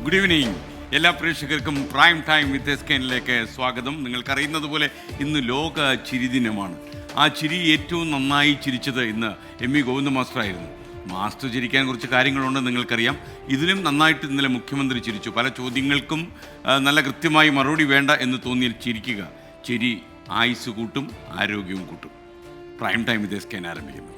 Good evening. എല്ലാ പ്രേക്ഷകർക്കും prime time with എസ്കേനിലേക്ക് സ്വാഗതം. നിങ്ങൾക്കറിയുന്നത് പോലെ ഇന്ന് ലോക ചിരി ദിനമാണ്. ആ ചിരി ഏറ്റവും നന്നായി ചിരിച്ചത് ഇന്ന് എം.വി. ഗോവിന്ദ മാസ്റ്ററായിരുന്നു. മാസ്റ്റർ ചിരിക്കാൻ കുറച്ച് കാര്യങ്ങളുണ്ട്, നിങ്ങൾക്കറിയാം. ഇതിലും നന്നായിട്ട് ഇന്നലെ മുഖ്യമന്ത്രി ചിരിച്ചു. പല ചോദ്യങ്ങൾക്കും നല്ല കൃത്യമായി മറുപടി വേണ്ട എന്ന് തോന്നിയാൽ ചിരിക്കുക. ചിരി ആയുസ് കൂട്ടും, ആരോഗ്യവും കൂട്ടും. പ്രൈം ടൈം വിത്ത് എസ്കേൻ ആരംഭിക്കുന്നു.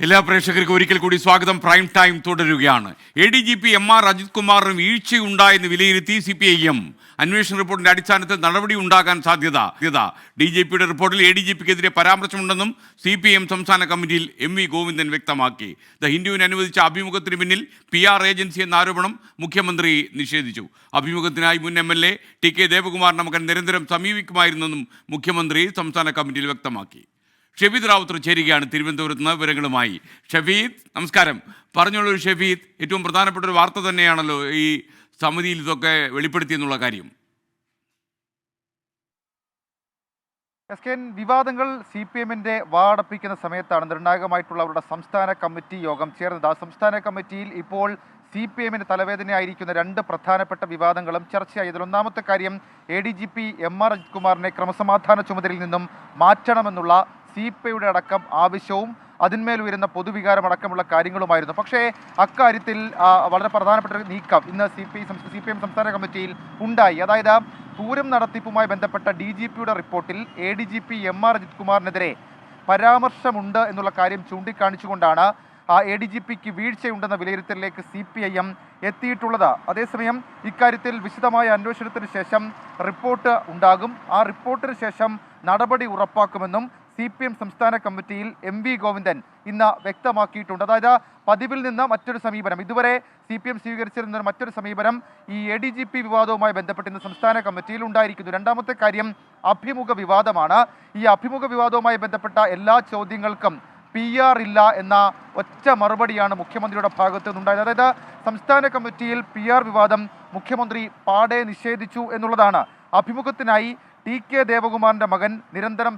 എല്ലാ പ്രേക്ഷകർക്കും ഒരിക്കൽ കൂടി സ്വാഗതം. പ്രൈം ടൈം തുടരുകയാണ്. ADGP MR അജിത് കുമാറിന് വീഴ്ചയുണ്ടായെന്ന് വിലയിരുത്തി CPIM. അന്വേഷണ റിപ്പോർട്ടിന്റെ അടിസ്ഥാനത്തിൽ നടപടി ഉണ്ടാകാൻ സാധ്യത. DGPയുടെ റിപ്പോർട്ടിൽ ADGPക്കെതിരെ പരാമർശമുണ്ടെന്നും CPIM സംസ്ഥാന കമ്മിറ്റിയിൽ M.V. ഗോവിന്ദൻ വ്യക്തമാക്കി. ദ ഹിന്ദുവിന് അനുവദിച്ച അഭിമുഖത്തിന് പിന്നിൽ PR ഏജൻസി എന്ന ആരോപണം മുഖ്യമന്ത്രി നിഷേധിച്ചു. അഭിമുഖത്തിനായി മുൻ MLA TK ദേവകുമാറിന്റെ മകൻ നിരന്തരം സമീപിക്കുമായിരുന്നെന്നും മുഖ്യമന്ത്രി സംസ്ഥാന കമ്മിറ്റിയിൽ വ്യക്തമാക്കി. ഷെഫീദ് റാവുത്തർ ചേരുകയാണ് തിരുവനന്തപുരത്ത് നിന്ന് വിവരങ്ങളുമായി. ഷെഫീദ്, നമസ്കാരം. പറഞ്ഞോളൂ ഷെഫീദ്, ഏറ്റവും പ്രധാനപ്പെട്ട ഒരു വാർത്ത തന്നെയാണല്ലോ ഈ സമിതിയിൽ ഇതൊക്കെ വെളിപ്പെടുത്തിയെന്നുള്ള കാര്യം. വിവാദങ്ങൾ CPM-ന്റെ വാടപ്പിക്കുന്ന സമയത്താണ് നിർണായകമായിട്ടുള്ള അവരുടെ സംസ്ഥാന കമ്മിറ്റി യോഗം ചേർന്നത്. ആ സംസ്ഥാന കമ്മിറ്റിയിൽ ഇപ്പോൾ CPM-ന് തലവേദനയായിരിക്കുന്ന രണ്ട് പ്രധാനപ്പെട്ട വിവാദങ്ങളും ചർച്ചയായി. ഒന്നാമത്തെ കാര്യം ADGP MR അജിത് കുമാറിനെ ക്രമസമാധാന ചുമതലയിൽ നിന്നും മാറ്റണമെന്നുള്ള CPI-യുടെ അടക്കം ആവശ്യവും അതിന്മേൽ ഉയരുന്ന പൊതുവികാരം അടക്കമുള്ള കാര്യങ്ങളുമായിരുന്നു. പക്ഷേ അക്കാര്യത്തിൽ വളരെ പ്രധാനപ്പെട്ട ഒരു നീക്കം ഇന്ന് CPM സംസ്ഥാന കമ്മിറ്റിയിൽ ഉണ്ടായി. അതായത് പൂരം നടത്തിപ്പുമായി ബന്ധപ്പെട്ട DGPയുടെ റിപ്പോർട്ടിൽ ADGP MR അജിത് കുമാറിനെതിരെ പരാമർശമുണ്ട് എന്നുള്ള കാര്യം ചൂണ്ടിക്കാണിച്ചുകൊണ്ടാണ് ADGPക്ക് വീഴ്ചയുണ്ടെന്ന വിലയിരുത്തലിലേക്ക് CPIM എത്തിയിട്ടുള്ളത്. അതേസമയം ഇക്കാര്യത്തിൽ വിശദമായ അന്വേഷണത്തിന് ശേഷം റിപ്പോർട്ട് ഉണ്ടാകും. ആ റിപ്പോർട്ടിന് ശേഷം നടപടി ഉറപ്പാക്കുമെന്നും CPM സംസ്ഥാന കമ്മിറ്റിയിൽ M.V. ഗോവിന്ദൻ ഇന്ന് വ്യക്തമാക്കിയിട്ടുണ്ട്. അതായത് പതിവിൽ നിന്ന് മറ്റൊരു സമീപനം, ഇതുവരെ CPM സ്വീകരിച്ചിരുന്ന മറ്റൊരു സമീപനം ഈ ADGP വിവാദവുമായി ബന്ധപ്പെട്ട് ഇന്ന് സംസ്ഥാന കമ്മിറ്റിയിൽ ഉണ്ടായിരിക്കുന്നു. രണ്ടാമത്തെ കാര്യം അഭിമുഖ വിവാദമാണ്. ഈ അഭിമുഖ വിവാദവുമായി ബന്ധപ്പെട്ട എല്ലാ ചോദ്യങ്ങൾക്കും PR ഇല്ല എന്ന ഒറ്റ മറുപടിയാണ് മുഖ്യമന്ത്രിയുടെ ഭാഗത്തു നിന്നുണ്ടായത്. അതായത് സംസ്ഥാന കമ്മിറ്റിയിൽ PR വിവാദം മുഖ്യമന്ത്രി പാടെ നിഷേധിച്ചു എന്നുള്ളതാണ്. അഭിമുഖത്തിനായി TK ദേവകുമാറിന്റെ മകൻ നിരന്തരം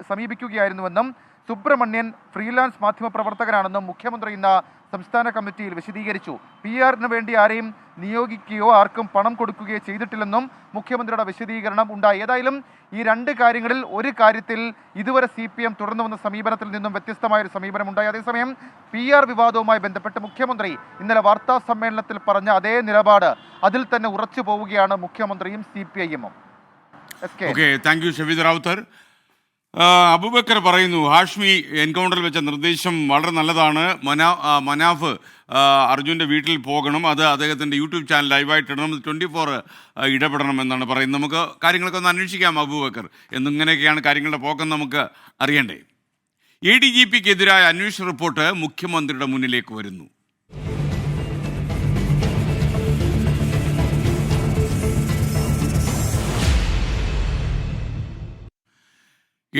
സമീപിക്കുകയായിരുന്നുവെന്നും സുബ്രഹ്മണ്യൻ ഫ്രീലാൻസ് മാധ്യമപ്രവർത്തകനാണെന്നും മുഖ്യമന്ത്രി ഇന്ന് സംസ്ഥാന കമ്മിറ്റിയിൽ വിശദീകരിച്ചു. PR-ന് വേണ്ടി ആരെയും നിയോഗിക്കുകയോ ആർക്കും പണം കൊടുക്കുകയോ ചെയ്തിട്ടില്ലെന്നും മുഖ്യമന്ത്രിയുടെ വിശദീകരണം ഉണ്ടായി. ഏതായാലും ഈ രണ്ട് കാര്യങ്ങളിൽ ഒരു കാര്യത്തിൽ ഇതുവരെ CPM തുടർന്നു വന്ന സമീപനത്തിൽ നിന്നും വ്യത്യസ്തമായൊരു സമീപനം ഉണ്ടായി. അതേസമയം PR വിവാദവുമായി ബന്ധപ്പെട്ട് മുഖ്യമന്ത്രി ഇന്നലെ വാർത്താ സമ്മേളനത്തിൽ പറഞ്ഞ അതേ നിലപാട് അതിൽ തന്നെ ഉറച്ചു പോവുകയാണ് മുഖ്യമന്ത്രിയും CPIM-ഉം. Thank you Shefeed Rawther. അബൂബക്കർ പറയുന്നു, ഹാഷ്മി എൻകൗണ്ടറിൽ വെച്ച നിർദ്ദേശം വളരെ നല്ലതാണ്. മനാഫ് അർജുൻ്റെ വീട്ടിൽ പോകണം, അത് അദ്ദേഹത്തിൻ്റെ യൂട്യൂബ് ചാനൽ ലൈവായിട്ട് ഇടണം, 24 ഇടപെടണം എന്നാണ് പറയുന്നത്. നമുക്ക് കാര്യങ്ങളൊക്കെ ഒന്ന് അന്വേഷിക്കാം അബൂബക്കർ. എന്നിങ്ങനെയൊക്കെയാണ് കാര്യങ്ങളുടെ പോക്കം നമുക്ക് അറിയണ്ടേ. ADGPക്കെതിരായ അന്വേഷണ റിപ്പോർട്ട് മുഖ്യമന്ത്രിയുടെ മുന്നിലേക്ക് വരുന്നു.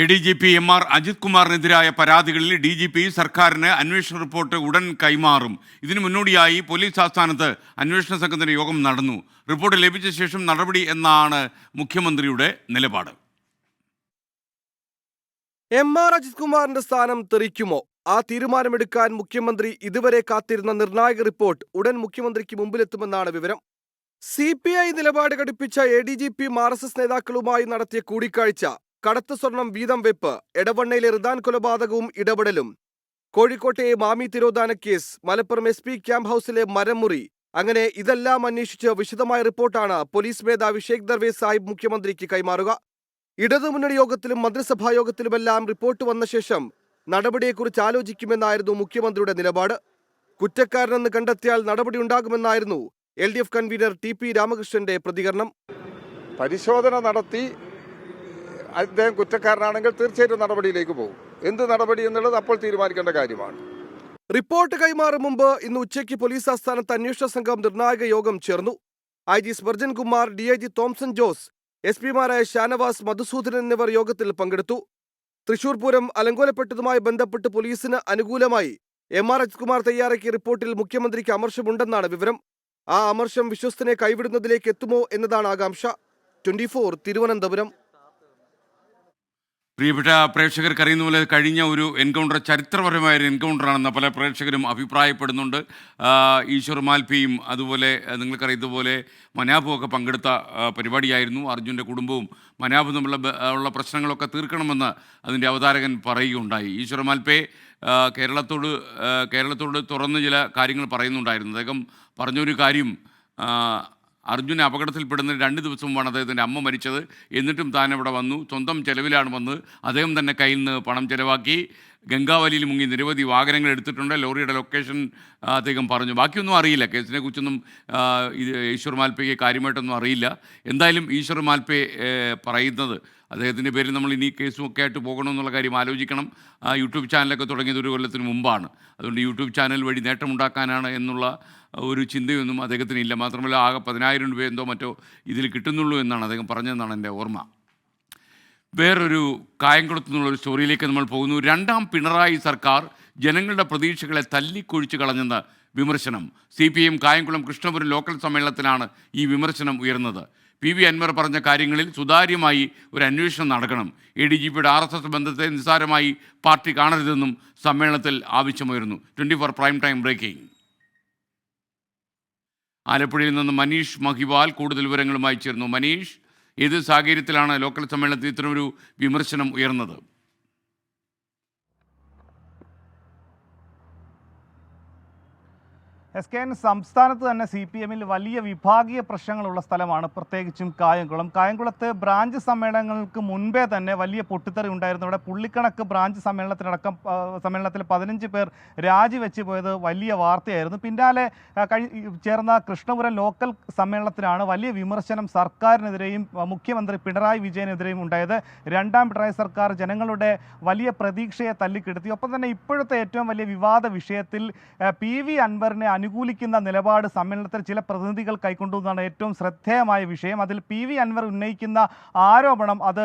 ADGP MR അജിത് കുമാറിനെതിരായ പരാതികളിൽ DGP സർക്കാരിന് അന്വേഷണ റിപ്പോർട്ട് ഉടൻ കൈമാറും. ഇതിനു മുന്നോടിയായി പോലീസ് ആസ്ഥാനത്ത് അന്വേഷണ സംഘത്തിന്റെ യോഗം നടന്നു. റിപ്പോർട്ട് ലഭിച്ച ശേഷം നടപടി എന്നാണ് മുഖ്യമന്ത്രിയുടെ നിലപാട്. MR അജിത് കുമാറിന്റെ സ്ഥാനം തെറിക്കുമോ? ആ തീരുമാനമെടുക്കാൻ മുഖ്യമന്ത്രി ഇതുവരെ കാത്തിരുന്ന നിർണായക റിപ്പോർട്ട് ഉടൻ മുഖ്യമന്ത്രിക്ക് മുമ്പിലെത്തുമെന്നാണ് വിവരം. CPI നിലപാട് ഘടിപ്പിച്ച ADGP RSS നേതാക്കളുമായി നടത്തിയ കൂടിക്കാഴ്ച, കടത്ത് സ്വർണം വീതം വെപ്പ്, എടവണ്ണയിലെ റിദാൻ കൊലപാതകവും ഇടപെടലും, കോഴിക്കോട്ടെ മാമി തിരോധാന കേസ്, മലപ്പുറം SP ക്യാമ്പ് ഹൗസിലെ മരംമുറി, അങ്ങനെ ഇതെല്ലാം അന്വേഷിച്ച് വിശദമായ റിപ്പോർട്ടാണ് പോലീസ് മേധാവി ഷെയ്ഖ് ദർവേസ് സാഹിബ് മുഖ്യമന്ത്രിക്ക് കൈമാറുക. ഇടതുമുന്നണി യോഗത്തിലും മന്ത്രിസഭാ യോഗത്തിലുമെല്ലാം റിപ്പോർട്ട് വന്ന ശേഷം നടപടിയെക്കുറിച്ച് ആലോചിക്കുമെന്നായിരുന്നു മുഖ്യമന്ത്രിയുടെ നിലപാട്. കുറ്റക്കാരനെന്ന് കണ്ടെത്തിയാൽ നടപടി ഉണ്ടാകുമെന്നായിരുന്നു LDF കൺവീനർ TP രാമകൃഷ്ണന്റെ പ്രതികരണം. പരിശോധന നടത്തി അദ്ദേഹം കുറ്റക്കാരനാണെങ്കിൽ തീർച്ചയായിട്ടും നടപടിയിലേക്ക് പോകും. എന്ത് നടപടി എന്നുള്ളത് അപ്പോൾ തീരുമാനിക്കേണ്ട കാര്യമാണ്. റിപ്പോർട്ട് കൈമാറും മുമ്പ് ഇന്ന് ഉച്ചയ്ക്ക് പോലീസ് ആസ്ഥാനത്ത് അന്വേഷണ സംഘം നിർണായക യോഗം ചേർന്നു. IG സ്പർജൻ കുമാർ, DIG തോംസൺ ജോസ്, SP-മാരായ ഷാനവാസ്, മധുസൂദനൻ എന്നിവർ യോഗത്തിൽ പങ്കെടുത്തു. തൃശൂർ പൂരം അലങ്കോലപ്പെട്ടതുമായി ബന്ധപ്പെട്ട് പോലീസിന് അനുകൂലമായി MR അജിത് കുമാർ തയ്യാറാക്കിയ റിപ്പോർട്ടിൽ മുഖ്യമന്ത്രിക്ക് അമർഷമുണ്ടെന്നാണ് വിവരം. ആ അമർഷം വിശ്വസ്തനെ കൈവിടുന്നതിലേക്ക് എത്തുമോ എന്നതാണ് ആകാംക്ഷ. 24 തിരുവനന്തപുരം. പ്രിയപ്പെട്ട പ്രേക്ഷകർക്ക് അറിയുന്ന പോലെ കഴിഞ്ഞ ഒരു എൻകൗണ്ടർ ചരിത്രപരമായ ഒരു എൻകൗണ്ടറാണെന്ന് പല പ്രേക്ഷകരും അഭിപ്രായപ്പെടുന്നുണ്ട്. ഈശ്വർ മാൽപ്പിയും അതുപോലെ നിങ്ങൾക്കറിയുന്നതുപോലെ മനാബും ഒക്കെ പങ്കെടുത്ത പരിപാടിയായിരുന്നു. അർജുൻ്റെ കുടുംബവും മനാബും തമ്മിലുള്ള പ്രശ്നങ്ങളൊക്കെ തീർക്കണമെന്ന് അതിൻ്റെ അവതാരകൻ പറയുകയുണ്ടായി. ഈശ്വർ മാൽപ്പെ കേരളത്തോട് തുറന്ന് ചില കാര്യങ്ങൾ പറയുന്നുണ്ടായിരുന്നു. അദ്ദേഹം പറഞ്ഞൊരു കാര്യം, അർജുൻ അപകടത്തിൽപ്പെടുന്ന 2 ദിവസം മുമ്പാണ് അദ്ദേഹത്തിൻ്റെ അമ്മ മരിച്ചത്. എന്നിട്ടും താൻ അവിടെ വന്നു, സ്വന്തം ചെലവിലാണ് വന്ന്, അദ്ദേഹം തന്നെ കയ്യിൽ നിന്ന് പണം ചെലവാക്കി, ഗംഗാവലിയിൽ മുങ്ങി നിരവധി വാഹനങ്ങൾ എടുത്തിട്ടുണ്ട്. ലോറിയുടെ ലൊക്കേഷൻ അദ്ദേഹം പറഞ്ഞു. ബാക്കിയൊന്നും അറിയില്ല, കേസിനെ കുറിച്ചൊന്നും ഈശ്വർ മാൽപ്പയ്ക്ക് കാര്യമായിട്ടൊന്നും അറിയില്ല. എന്തായാലും ഈശ്വർ മാൽപ്പെ പറയുന്നത്, അദ്ദേഹത്തിൻ്റെ പേരിൽ നമ്മൾ ഇനി കേസും ഒക്കെ ആയിട്ട് പോകണമെന്നുള്ള കാര്യം ആലോചിക്കണം. യൂട്യൂബ് ചാനലൊക്കെ തുടങ്ങിയത് 1 കൊല്ലത്തിന് മുമ്പാണ്. അതുകൊണ്ട് യൂട്യൂബ് ചാനൽ വഴി നേട്ടമുണ്ടാക്കാനാണ് എന്നുള്ള ഒരു ചിന്തയൊന്നും അദ്ദേഹത്തിന് ഇല്ല. മാത്രമല്ല ആകെ 10,000 രൂപ എന്തോ മറ്റോ ഇതിൽ കിട്ടുന്നുള്ളൂ എന്നാണ് അദ്ദേഹം പറഞ്ഞതെന്നാണ് എൻ്റെ ഓർമ്മ. വേറൊരു കായംകുളത്തു നിന്നുള്ളൊരു സ്റ്റോറിയിലേക്ക് നമ്മൾ പോകുന്നു. 2ാം പിണറായി സർക്കാർ ജനങ്ങളുടെ പ്രതീക്ഷകളെ തല്ലിക്കൊഴിച്ച് കളഞ്ഞെന്ന് വിമർശനം. CPM കായംകുളം കൃഷ്ണപുരം ലോക്കൽ സമ്മേളനത്തിലാണ് ഈ വിമർശനം ഉയർന്നത്. PV അൻവർ പറഞ്ഞ കാര്യങ്ങളിൽ സുതാര്യമായി ഒരു അന്വേഷണം നടക്കണം. ADGPയുടെ RSS ബന്ധത്തെ നിസ്സാരമായി പാർട്ടി കാണരുതെന്നും സമ്മേളനത്തിൽ ആവശ്യമുയർന്നു. 24 പ്രൈം ടൈം ബ്രേക്കിംഗ്. ആലപ്പുഴയിൽ നിന്ന് മനീഷ് മഹിവാൽ കൂടുതൽ വിവരങ്ങളുമായി ചേർന്നു. മനീഷ്, ഏത് സാഹചര്യത്തിലാണ് ലോക്കൽ സമ്മേളനത്തിൽ ഇത്തരമൊരു വിമർശനം ഉയർന്നത്? SKN സംസ്ഥാനത്ത് തന്നെ CPMൽ വലിയ വിഭാഗീയ പ്രശ്നങ്ങളുള്ള സ്ഥലമാണ്, പ്രത്യേകിച്ചും കായംകുളം. കായംകുളത്ത് ബ്രാഞ്ച് സമ്മേളനങ്ങൾക്ക് മുൻപേ തന്നെ വലിയ പൊട്ടിത്തെറി ഉണ്ടായിരുന്നു. അവിടെ പുള്ളിക്കണക്ക് ബ്രാഞ്ച് സമ്മേളനത്തിൽ 15 പേർ രാജിവെച്ച് പോയത് വലിയ വാർത്തയായിരുന്നു. പിന്നാലെ ചേർന്ന കൃഷ്ണപുരം ലോക്കൽ സമ്മേളനത്തിലാണ് വലിയ വിമർശനം സർക്കാരിനെതിരെയും മുഖ്യമന്ത്രി പിണറായി വിജയനെതിരെയും ഉണ്ടായത്. 2ാം പിണറായി സർക്കാർ ജനങ്ങളുടെ വലിയ പ്രതീക്ഷയെ തല്ലിക്കെടുത്തി. ഒപ്പം തന്നെ ഇപ്പോഴത്തെ ഏറ്റവും വലിയ വിവാദ വിഷയത്തിൽ PV അൻവറിനെ അനുകൂലിക്കുന്ന നിലപാട് സമ്മേളനത്തിൽ ചില പ്രതിനിധികൾ കൈക്കൊണ്ടുവന്നാണ് ഏറ്റവും ശ്രദ്ധേയമായ വിഷയം. അതിൽ PV അൻവർ ഉന്നയിക്കുന്ന ആരോപണം അത്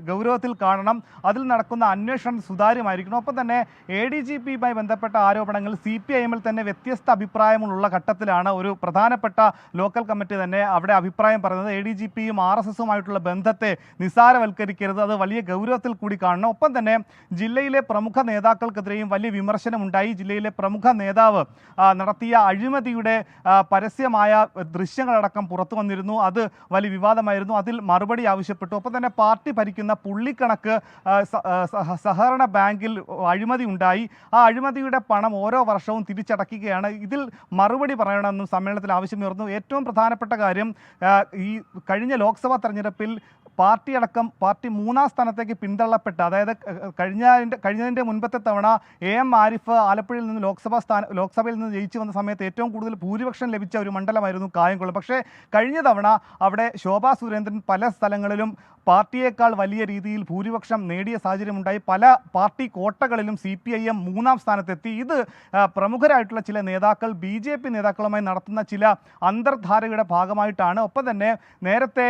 ഗൗരവത്തിൽ കാണണം, അതിൽ നടക്കുന്ന അന്വേഷണം സുതാര്യമായിരിക്കണം. ഒപ്പം തന്നെ ADGPയുമായി ബന്ധപ്പെട്ട ആരോപണങ്ങൾ CPIMൽ തന്നെ വ്യത്യസ്ത അഭിപ്രായമുള്ള ഘട്ടത്തിലാണ് ഒരു പ്രധാനപ്പെട്ട ലോക്കൽ കമ്മിറ്റി തന്നെ അവിടെ അഭിപ്രായം പറയുന്നത്. ADGPയും RSSുമായിട്ടുള്ള ബന്ധത്തെ നിസ്സാരവൽക്കരിക്കരുത്, അത് വലിയ ഗൗരവത്തിൽ കൂടി കാണണം. ഒപ്പം തന്നെ ജില്ലയിലെ പ്രമുഖ നേതാക്കൾക്കെതിരെയും വലിയ വിമർശനമുണ്ടായി. ജില്ലയിലെ പ്രമുഖ നേതാവ് നടത്തിയ അഴിമതിയുടെ പരസ്യമായ ദൃശ്യങ്ങളടക്കം പുറത്തു വന്നിരുന്നു. അത് വലിയ വിവാദമായിരുന്നു. അതിൽ മറുപടി ആവശ്യപ്പെട്ടു. ഒപ്പം തന്നെ പാർട്ടി ഭരിക്കുന്ന പുള്ളിക്കണക്ക് സഹകരണ ബാങ്കിൽ അഴിമതി ഉണ്ടായി. ആ അഴിമതിയുടെ പണം ഓരോ വർഷവും തിരിച്ചടക്കുകയാണ്. ഇതിൽ മറുപടി പറയണമെന്നും സമ്മേളനത്തിൽ ആവശ്യമുയർന്നു. ഏറ്റവും പ്രധാനപ്പെട്ട കാര്യം, ഈ കഴിഞ്ഞ ലോക്സഭാ തെരഞ്ഞെടുപ്പിൽ പാർട്ടി 3ാം സ്ഥാനത്തേക്ക് പിന്തള്ളപ്പെട്ട, അതായത് കഴിഞ്ഞതിൻ്റെ മുൻപത്തെ തവണ AM ആരിഫ് ആലപ്പുഴയിൽ നിന്ന് ലോക്സഭയിൽ നിന്ന് ജയിച്ചു വന്ന സമയത്ത് ഏറ്റവും കൂടുതൽ ഭൂരിപക്ഷം ലഭിച്ച ഒരു മണ്ഡലമായിരുന്നു കായംകുളം. പക്ഷേ കഴിഞ്ഞ തവണ അവിടെ ശോഭാ സുരേന്ദ്രൻ പല സ്ഥലങ്ങളിലും പാർട്ടിയേക്കാൾ വലിയ രീതിയിൽ ഭൂരിപക്ഷം നേടിയ സാഹചര്യമുണ്ടായി. പല പാർട്ടി കോട്ടകളിലും CPIM 3ാം സ്ഥാനത്തെത്തി. ഇത് പ്രമുഖരായിട്ടുള്ള ചില നേതാക്കൾ BJP നേതാക്കളുമായി നടത്തുന്ന ചില അന്തർധാരയുടെ ഭാഗമായിട്ടാണ്. ഒപ്പം തന്നെ നേരത്തെ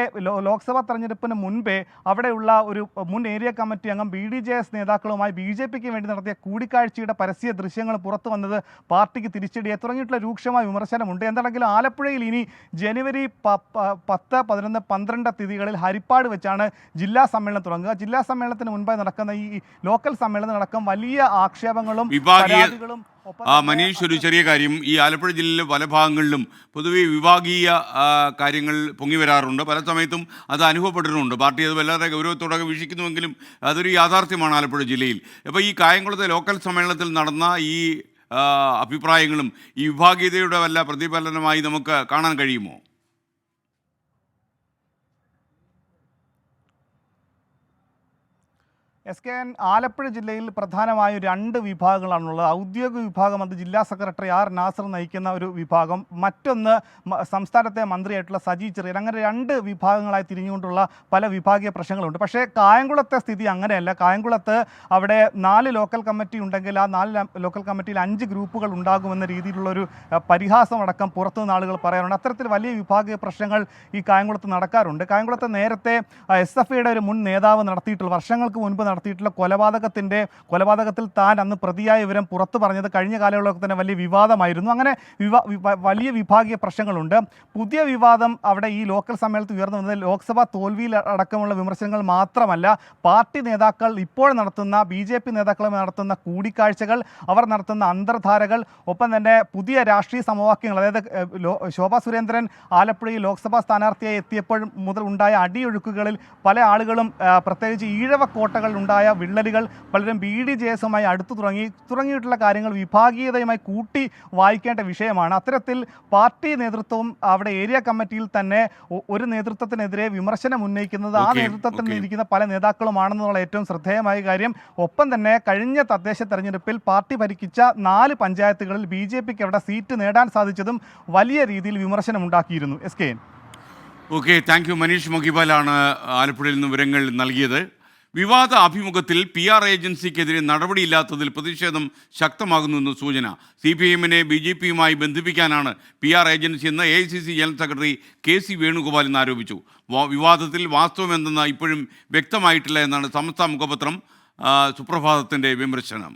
ലോക്സഭാ തെരഞ്ഞെടുപ്പിന് മുൻപേ അവിടെയുള്ള ഒരു മുൻ ഏരിയ കമ്മിറ്റി അംഗം BDJS നേതാക്കളുമായി BJPക്ക് വേണ്ടി നടത്തിയ കൂടിക്കാഴ്ചയുടെ പരസ്യ ദൃശ്യങ്ങൾ പുറത്തു വന്നത് പാർട്ടിക്ക് തിരിച്ചടിയെ തുടങ്ങിയിട്ടുള്ള രൂക്ഷമായ വിമർശനമുണ്ട്. എന്താണെങ്കിലും ആലപ്പുഴയിൽ ഇനി ജനുവരി 10, 11, 12 തീയതികളിൽ ഹരിപ്പാട് വെച്ചാണ് ജില്ലാ സമ്മേളനം തുടങ്ങുക. ജില്ലാ സമ്മേളനത്തിന് മുൻപായി നടക്കുന്ന ഈ ലോക്കൽ സമ്മേളനം നടക്കം വലിയ ആക്ഷേപങ്ങളും പരാതികളും. മനീഷ്, ഒരു ചെറിയ കാര്യം, ഈ ആലപ്പുഴ ജില്ലയിലെ പല ഭാഗങ്ങളിലും പൊതുവെ വിഭാഗീയ കാര്യങ്ങൾ പൊങ്ങി വരാറുണ്ട്. പല സമയത്തും അത് അനുഭവപ്പെട്ടിട്ടുണ്ട്. പാർട്ടി അത് വല്ലാതെ ഗൗരവത്തോടെ വീക്ഷിക്കുന്നുവെങ്കിലും അതൊരു യാഥാർത്ഥ്യമാണ് ആലപ്പുഴ ജില്ലയിൽ. അപ്പോൾ ഈ കായംകുളത്തെ ലോക്കൽ സമ്മേളനത്തിൽ നടന്ന ഈ അഭിപ്രായങ്ങളും ഈ വിഭാഗീയതയുടെ വല്ല പ്രതിഫലനമായി നമുക്ക് കാണാൻ കഴിയുമോ? SKN ആലപ്പുഴ ജില്ലയിൽ പ്രധാനമായും 2 വിഭാഗങ്ങളാണുള്ളത്. ഔദ്യോഗിക വിഭാഗം, അത് ജില്ലാ സെക്രട്ടറി R നാസർ നയിക്കുന്ന ഒരു വിഭാഗം. മറ്റൊന്ന് സംസ്ഥാനത്തെ മന്ത്രിയായിട്ടുള്ള സജി ചെറിയാൻ. അങ്ങനെ 2 വിഭാഗങ്ങളായി തിരിഞ്ഞുകൊണ്ടുള്ള പല വിഭാഗീയ പ്രശ്നങ്ങളുണ്ട്. പക്ഷേ കായംകുളത്തെ സ്ഥിതി അങ്ങനെയല്ല. കായംകുളത്ത് അവിടെ 4 ലോക്കൽ കമ്മിറ്റി ഉണ്ടെങ്കിൽ ആ 4 ലോക്കൽ കമ്മിറ്റിയിൽ 5 ഗ്രൂപ്പുകൾ ഉണ്ടാകുമെന്ന രീതിയിലുള്ളൊരു പരിഹാസം അടക്കം പുറത്തുനിന്ന് ആളുകൾ പറയാറുണ്ട്. അത്തരത്തിൽ വലിയ വിഭാഗീയ പ്രശ്നങ്ങൾ ഈ കായംകുളത്ത് നടക്കാറുണ്ട്. കായംകുളത്ത് നേരത്തെ SFIയുടെ ഒരു മുൻ നേതാവ് നടത്തിയിട്ടുള്ള, വർഷങ്ങൾക്ക് മുൻപ് നടത്തിയിട്ടുള്ള കൊലപാതകത്തിൽ താൻ അന്ന് പ്രതിയായ വിവരം പുറത്തു പറഞ്ഞത് കഴിഞ്ഞ കാലയളവിൽ തന്നെ വലിയ വിവാദമായിരുന്നു. അങ്ങനെ വലിയ വിഭാഗീയ പ്രശ്നങ്ങളുണ്ട്. പുതിയ വിവാദം അവിടെ ഈ ലോക്കൽ സമ്മേളനത്തിൽ ഉയർന്നു വന്നത് ലോക്സഭാ തോൽവിയിൽ അടക്കമുള്ള വിമർശനങ്ങൾ മാത്രമല്ല, പാർട്ടി നേതാക്കൾ ഇപ്പോൾ നടത്തുന്ന BJP നേതാക്കളുമായി നടത്തുന്ന കൂടിക്കാഴ്ചകൾ, അവർ നടത്തുന്ന അന്തർധാരകൾ, ഒപ്പം തന്നെ പുതിയ രാഷ്ട്രീയ സമവാക്യങ്ങൾ. അതായത് ശോഭാ സുരേന്ദ്രൻ ആലപ്പുഴയിൽ ലോക്സഭാ സ്ഥാനാർത്ഥിയായി എത്തിയപ്പോൾ മുതൽ ഉണ്ടായ അടിയൊഴുക്കുകളിൽ പല ആളുകളും പ്രത്യേകിച്ച് ഈഴവക്കോട്ടകളിൽ ഉണ്ടായ വിള്ളലുകൾ, പലരും BDJS-ഉമായി അടുത്തു തുടങ്ങിയിട്ടുള്ള കാര്യങ്ങൾ വിഭാഗീയതയുമായി കൂട്ടി വായിക്കേണ്ട വിഷയമാണ്. അത്തരത്തിൽ പാർട്ടി നേതൃത്വവും അവിടെ ഏരിയ കമ്മിറ്റിയിൽ തന്നെ ഒരു നേതൃത്വത്തിനെതിരെ വിമർശനം ഉന്നയിക്കുന്നത് ആ നേതൃത്വത്തിൽ ഇരിക്കുന്ന പല നേതാക്കളുമാണെന്നുള്ള ഏറ്റവും ശ്രദ്ധേയമായ കാര്യം. ഒപ്പം തന്നെ കഴിഞ്ഞ തദ്ദേശ തെരഞ്ഞെടുപ്പിൽ പാർട്ടി ഭരിച്ച 4 പഞ്ചായത്തുകളിൽ BJPക്ക് അവിടെ സീറ്റ് നേടാൻ സാധിച്ചതും വലിയ രീതിയിൽ വിമർശനം ഉണ്ടാക്കിയിരുന്നു. SKN. Okay, thank you. Maneesh മൊഗിബാലാണ് ആലപ്പുഴയിൽ നിന്ന് വിവരങ്ങൾ നൽകിയത്. വിവാദ അഭിമുഖത്തിൽ PR ഏജൻസിക്കെതിരെ നടപടിയില്ലാത്തതിൽ പ്രതിഷേധം ശക്തമാകുന്നുവെന്ന് സൂചന. CPIM-നെ BJP-യുമായി ബന്ധിപ്പിക്കാനാണ് PR ഏജൻസി എന്ന് AICC general secretary KC Venugopal ഇന്ന് ആരോപിച്ചു. വിവാദത്തിൽ വാസ്തവം എന്തെന്ന് ഇപ്പോഴും വ്യക്തമായിട്ടില്ല എന്നാണ് സമസ്ത മുഖപത്രം സുപ്രഭാതത്തിൻ്റെ വിമർശനം.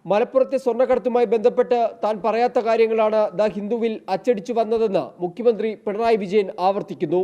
മലപ്പുറത്തെ സ്വർണ്ണക്കടത്തുമായി ബന്ധപ്പെട്ട് താൻ പറയാത്ത കാര്യങ്ങളാണ് ദ ഹിന്ദുവിൽ അച്ചടിച്ചു വന്നതെന്ന് മുഖ്യമന്ത്രി പിണറായി വിജയൻ ആവർത്തിക്കുന്നു.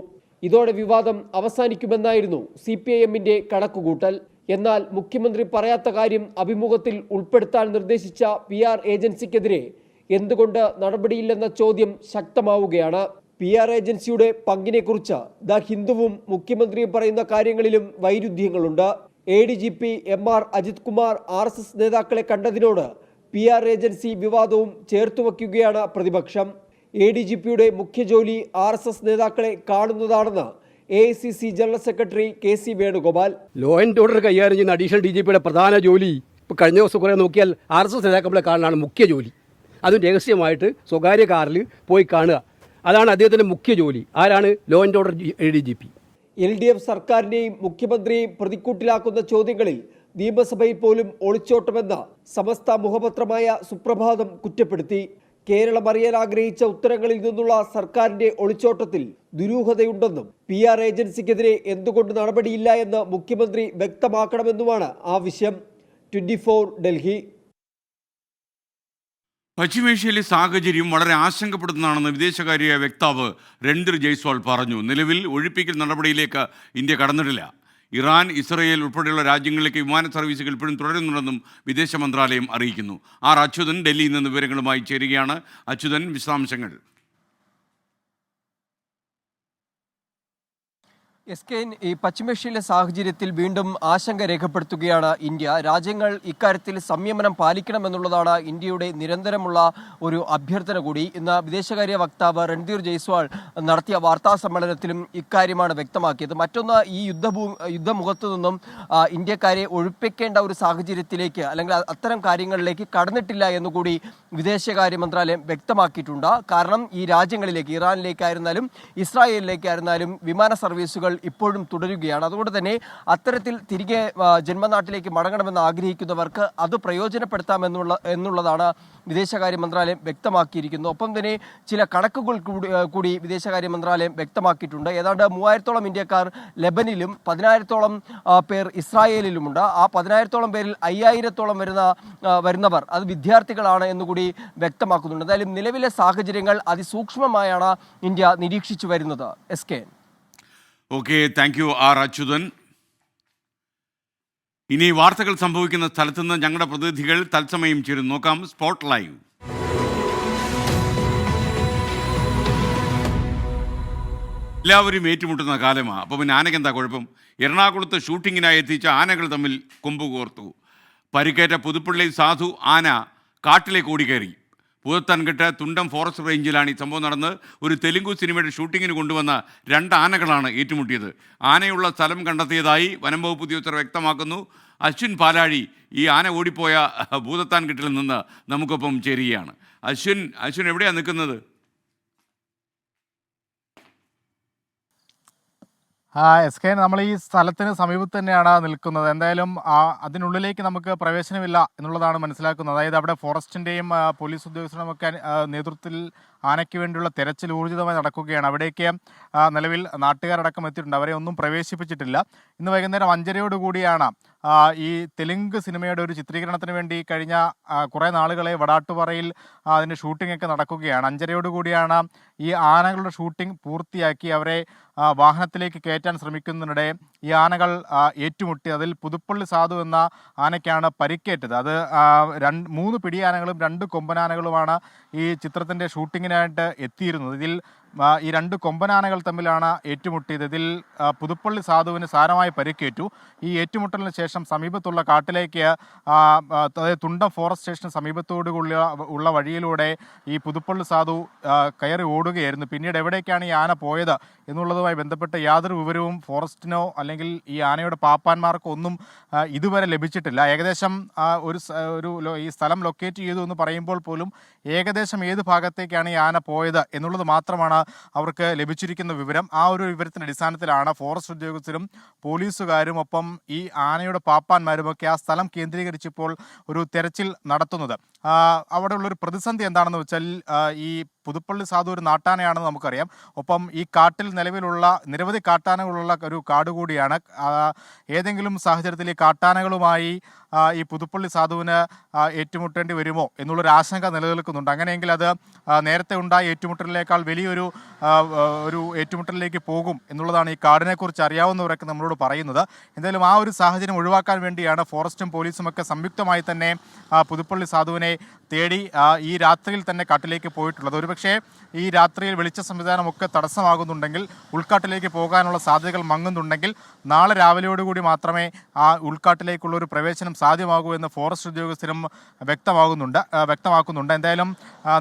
ഇതോടെ വിവാദം അവസാനിക്കുമെന്നായിരുന്നു CPIM-ന്റെ കണക്കുകൂട്ടൽ. എന്നാൽ മുഖ്യമന്ത്രി പറയാത്ത കാര്യം അഭിമുഖത്തിൽ ഉൾപ്പെടുത്താൻ നിർദ്ദേശിച്ച PR ഏജൻസിക്കെതിരെ എന്തുകൊണ്ട് നടപടിയില്ലെന്ന ചോദ്യം ശക്തമാവുകയാണ്. PR ഏജൻസിയുടെ പങ്കിനെക്കുറിച്ച് ദ ഹിന്ദുവും മുഖ്യമന്ത്രിയും പറയുന്ന കാര്യങ്ങളിലും വൈരുദ്ധ്യങ്ങളുണ്ട്. ADGP MR Ajith Kumar RSS നേതാക്കളെ കണ്ടതിനോട് PR ഏജൻസി വിവാദവും ചേർത്തുവയ്ക്കുകയാണ് പ്രതിപക്ഷം. ADGP-യുടെ മുഖ്യ ജോലി RSS നേതാക്കളെ കാണുന്നതാണെന്ന് AICC general secretary KC Venugopal. Law and order കൈകാര്യം ചെയ്യുന്ന അഡീഷണൽ DGP-യുടെ പ്രധാന ജോലി ഇപ്പോൾ കഴിഞ്ഞ ദിവസം കുറേ നോക്കിയാൽ RSS നേതാക്കളെ കാണാനാണ് മുഖ്യ ജോലി. അതും രഹസ്യമായിട്ട് സ്വകാര്യ കാറിൽ പോയി കാണുക, അതാണ് അദ്ദേഹത്തിൻ്റെ മുഖ്യ ജോലി. ആരാണ് law and order ADGP? LDF സർക്കാരിനെയും മുഖ്യമന്ത്രിയെയും പ്രതിക്കൂട്ടിലാക്കുന്ന ചോദ്യങ്ങളിൽ നിയമസഭയിൽ പോലും ഒളിച്ചോട്ടമെന്ന സമസ്ത മുഖപത്രമായ സുപ്രഭാതം കുറ്റപ്പെടുത്തി. കേരളം അറിയാൻ ആഗ്രഹിച്ച ഉത്തരങ്ങളിൽ നിന്നുള്ള സർക്കാരിന്റെ ഒളിച്ചോട്ടത്തിൽ ദുരൂഹതയുണ്ടെന്നും PR ഏജൻസിക്കെതിരെ എന്തുകൊണ്ട് നടപടിയില്ല എന്ന് മുഖ്യമന്ത്രി വ്യക്തമാക്കണമെന്നുമാണ് ആവശ്യം. 24 ഡൽഹി. പശ്ചിമേഷ്യയിലെ സാഹചര്യം വളരെ ആശങ്കപ്പെടുന്നതാണെന്ന് വിദേശകാര്യ വക്താവ് രൺധീർ ജയ്സ്വാൾ പറഞ്ഞു. നിലവിൽ ഒഴിപ്പിക്കൽ നടപടിയിലേക്ക് ഇന്ത്യ കടന്നിട്ടില്ല. ഇറാൻ, ഇസ്രയേൽ ഉൾപ്പെടെയുള്ള രാജ്യങ്ങളിലേക്ക് വിമാന സർവീസുകൾ ഇപ്പോഴും തുടരുന്നുണ്ടെന്നും വിദേശ മന്ത്രാലയം അറിയിക്കുന്നു. അച്യുതൻ ഡൽഹിയിൽ നിന്ന് വിവരങ്ങളുമായി ചേരുകയാണ്. അച്യുതൻ, വിശദാംശങ്ങൾ. SKN, ഈ പശ്ചിമേഷ്യയിലെ സാഹചര്യത്തിൽ വീണ്ടും ആശങ്ക രേഖപ്പെടുത്തുകയാണ് ഇന്ത്യ. രാജ്യങ്ങൾ ഇക്കാര്യത്തിൽ സംയമനം പാലിക്കണമെന്നുള്ളതാണ് ഇന്ത്യയുടെ നിരന്തരമുള്ള ഒരു അഭ്യർത്ഥന കൂടി. ഇന്ന് വിദേശകാര്യ വക്താവ് രൺധീർ ജയ്സ്വാൾ നടത്തിയ വാർത്താ സമ്മേളനത്തിലും ഇക്കാര്യമാണ് വ്യക്തമാക്കിയത്. മറ്റൊന്ന്, ഈ യുദ്ധമുഖത്തു നിന്നും ഇന്ത്യക്കാരെ ഒഴിപ്പിക്കേണ്ട ഒരു സാഹചര്യത്തിലേക്ക് അല്ലെങ്കിൽ അത്തരം കാര്യങ്ങളിലേക്ക് കടന്നിട്ടില്ല എന്നുകൂടി വിദേശകാര്യ മന്ത്രാലയം വ്യക്തമാക്കിയിട്ടുണ്ട്. കാരണം ഈ രാജ്യങ്ങളിലേക്ക്, ഇറാനിലേക്കായിരുന്നാലും ഇസ്രായേലിലേക്കായിരുന്നാലും വിമാന സർവീസുകൾ ഇപ്പോഴും തുടരുകയാണ്. അതുകൊണ്ട് തന്നെ അത്തരത്തിൽ തിരികെ ജന്മനാട്ടിലേക്ക് മടങ്ങണമെന്ന് ആഗ്രഹിക്കുന്നവർക്ക് അത് പ്രയോജനപ്പെടുത്താമെന്നുള്ളതാണ് വിദേശകാര്യ മന്ത്രാലയം വ്യക്തമാക്കിയിരിക്കുന്നത്. ഒപ്പം തന്നെ ചില കണക്കുകൾ കൂടി വിദേശകാര്യ മന്ത്രാലയം വ്യക്തമാക്കിയിട്ടുണ്ട്. ഏതാണ്ട് 3000-ഓളം ഇന്ത്യക്കാർ ലെബനിലും 10,000-ഓളം പേർ ഇസ്രായേലിലുമുണ്ട്. ആ 10,000-ഓളം പേരിൽ 5,000-ഓളം വരുന്നവർ അത് വിദ്യാർത്ഥികളാണ് എന്നുകൂടി വ്യക്തമാക്കുന്നുണ്ട്. എന്തായാലും നിലവിലെ സാഹചര്യങ്ങൾ അതിസൂക്ഷ്മമായാണ് ഇന്ത്യ നിരീക്ഷിച്ചു വരുന്നത്. SKN. Okay, thank U Achuthan. ഇനി വാർത്തകൾ സംഭവിക്കുന്ന സ്ഥലത്തുനിന്ന് ഞങ്ങളുടെ പ്രതിനിധികൾ തത്സമയം ചേരുന്നു. നോക്കാം സ്പോട്ട് ലൈവ്. എല്ലാവരും ഏറ്റുമുട്ടുന്ന കാലമാണ്. അപ്പോൾ പിന്നെ ആനയ്ക്ക് എന്താ കുഴപ്പം? എറണാകുളത്ത് ഷൂട്ടിങ്ങിനായി എത്തിച്ച ആനകൾ തമ്മിൽ കൊമ്പ് കോർത്തു. പരിക്കേറ്റ പുതുപ്പള്ളി സാധു ആന കാട്ടിലേക്ക് ഓടിക്കയറി. പൂതത്താൻകെട്ട് തുണ്ടം ഫോറസ്റ്റ് റേഞ്ചിലാണ് ഈ സംഭവം നടന്നത്. ഒരു തെലുങ്ക് സിനിമയുടെ ഷൂട്ടിങ്ങിന് കൊണ്ടുവന്ന 2 ആനകളാണ് ഏറ്റുമുട്ടിയത്. ആനയുള്ള സ്ഥലം കണ്ടെത്തിയതായി വനം വകുപ്പ് ഉദ്യോഗസ്ഥർ വ്യക്തമാക്കുന്നു. അശ്വിൻ പാലാഴി ഈ ആന ഓടിപ്പോയ ഭൂതത്താൻകെട്ടിൽ നിന്ന് നമുക്കൊപ്പം ചേരുകയാണ്. അശ്വിൻ എവിടെയാണ് നിൽക്കുന്നത്? SKN, നമ്മൾ ഈ സ്ഥലത്തിന് സമീപത്ത് തന്നെയാണ് നിൽക്കുന്നത്. എന്തായാലും അതിനുള്ളിലേക്ക് നമുക്ക് പ്രവേശനമില്ല എന്നുള്ളതാണ് മനസ്സിലാക്കുന്നത്. അതായത് അവിടെ ഫോറസ്റ്റിൻ്റെയും പോലീസ് ഉദ്യോഗസ്ഥരുടെയും ഒക്കെ നേതൃത്വത്തിൽ ആനയ്ക്ക് വേണ്ടിയുള്ള തെരച്ചിൽ ഊർജിതമായി നടക്കുകയാണ്. അവിടേക്ക് നിലവിൽ നാട്ടുകാരടക്കം എത്തിയിട്ടുണ്ട്. അവരെ ഒന്നും പ്രവേശിപ്പിച്ചിട്ടില്ല. ഇന്ന് വൈകുന്നേരം 5:30യോടുകൂടിയാണ് ഈ തെലുങ്ക് സിനിമയുടെ ഒരു ചിത്രീകരണത്തിന് വേണ്ടി കഴിഞ്ഞ കുറേ നാളുകളെ വടാട്ടുപാറയിൽ അതിൻ്റെ ഷൂട്ടിംഗ് ഒക്കെ നടക്കുകയാണ്. 5:30യോടുകൂടിയാണ് ഈ ആനകളുടെ ഷൂട്ടിംഗ് പൂർത്തിയാക്കി അവരെ വാഹനത്തിലേക്ക് കയറ്റാൻ ശ്രമിക്കുന്നതിനിടെ ഈ ആനകൾ ഏറ്റുമുട്ടി. അതിൽ പുതുപ്പള്ളി സാധു എന്ന ആനയ്ക്കാണ് പരിക്കേറ്റത്. അത് 3 പിടിയാനകളും 2 കൊമ്പനാനകളുമാണ് ഈ ചിത്രത്തിൻ്റെ ഷൂട്ടിങ്ങിനായിട്ട് എത്തിയിരുന്നത്. ഇതിൽ ഈ 2 കൊമ്പനാനകൾ തമ്മിലാണ് ഏറ്റുമുട്ടിയത്. ഇതിൽ പുതുപ്പള്ളി സാധുവിന് സാരമായി പരിക്കേറ്റു. ഈ ഏറ്റുമുട്ടലിന് ശേഷം സമീപത്തുള്ള കാട്ടിലേക്ക്, അതായത് തുണ്ടം ഫോറസ്റ്റ് സ്റ്റേഷന് സമീപത്തോടുള്ള വഴിയിലൂടെ ഈ പുതുപ്പള്ളി സാധു കയറി ഓടുകയായിരുന്നു. പിന്നീട് എവിടേക്കാണ് ഈ ആന പോയത് എന്നുള്ളതുമായി ബന്ധപ്പെട്ട് യാതൊരു വിവരവും ഫോറസ്റ്റിനോ അല്ലെങ്കിൽ ഈ ആനയുടെ പാപ്പാന്മാർക്കോ ഒന്നും ഇതുവരെ ലഭിച്ചിട്ടില്ല. ഏകദേശം ഈ സ്ഥലം ലൊക്കേറ്റ് ചെയ്തു എന്ന് പറയുമ്പോൾ പോലും ഏകദേശം ഏത് ഭാഗത്തേക്കാണ് ഈ ആന പോയത് എന്നുള്ളത് മാത്രമാണ് അവർക്ക് ലഭിച്ചിരിക്കുന്ന വിവരം. ആ ഒരു വിവരത്തിൻ്റെ അടിസ്ഥാനത്തിലാണ് ഫോറസ്റ്റ് ഉദ്യോഗസ്ഥരും പോലീസുകാരും ഒപ്പം ഈ ആനയുടെ പാപ്പാന്മാരുമൊക്കെ ആ സ്ഥലം കേന്ദ്രീകരിച്ചപ്പോൾ ഒരു തെരച്ചിൽ നടത്തുന്നത്. അവിടെയുള്ളൊരു പ്രതിസന്ധി എന്താണെന്ന് വെച്ചാൽ ഈ പുതുപ്പള്ളി സാധു ഒരു നാട്ടാനയാണെന്ന് നമുക്കറിയാം. ഒപ്പം ഈ കാട്ടിൽ നിലവിലുള്ള നിരവധി കാട്ടാനകളുള്ള ഒരു കാട് കൂടിയാണ്. ഏതെങ്കിലും സാഹചര്യത്തിൽ ഈ കാട്ടാനകളുമായി ഈ പുതുപ്പള്ളി സാധുവിന് ഏറ്റുമുട്ടേണ്ടി വരുമോ എന്നുള്ളൊരു ആശങ്ക നിലനിൽക്കുന്നുണ്ട്. അങ്ങനെയെങ്കിൽ അത് നേരത്തെ ഉണ്ടായ ഏറ്റുമുട്ടലിനേക്കാൾ വലിയൊരു ഏറ്റുമുട്ടലിലേക്ക് പോകും എന്നുള്ളതാണ് ഈ കാടിനെക്കുറിച്ച് അറിയാവുന്നവരൊക്കെ നമ്മളോട് പറയുന്നത്. എന്തായാലും ആ ഒരു സാഹചര്യം ഒഴിവാക്കാൻ വേണ്ടിയാണ് ഫോറസ്റ്റും പോലീസും ഒക്കെ സംയുക്തമായി തന്നെ പുതുപ്പള്ളി സാധുവിനെ തേടി ഈ രാത്രിയിൽ തന്നെ കാട്ടിലേക്ക് പോയിട്ടുള്ളത്. ഒരുപക്ഷെ ഈ രാത്രിയിൽ വെളിച്ച സംവിധാനമൊക്കെ തടസ്സമാകുന്നുണ്ടെങ്കിൽ, ഉൾക്കാട്ടിലേക്ക് പോകാനുള്ള സാധ്യതകൾ മങ്ങുന്നുണ്ടെങ്കിൽ നാളെ രാവിലെയോടുകൂടി മാത്രമേ ആ ഉൾക്കാട്ടിലേക്കുള്ളൊരു പ്രവേശനം സാധ്യമാകൂ എന്ന് ഫോറസ്റ്റ് ഉദ്യോഗസ്ഥരും വ്യക്തമാക്കുന്നുണ്ട്. എന്തായാലും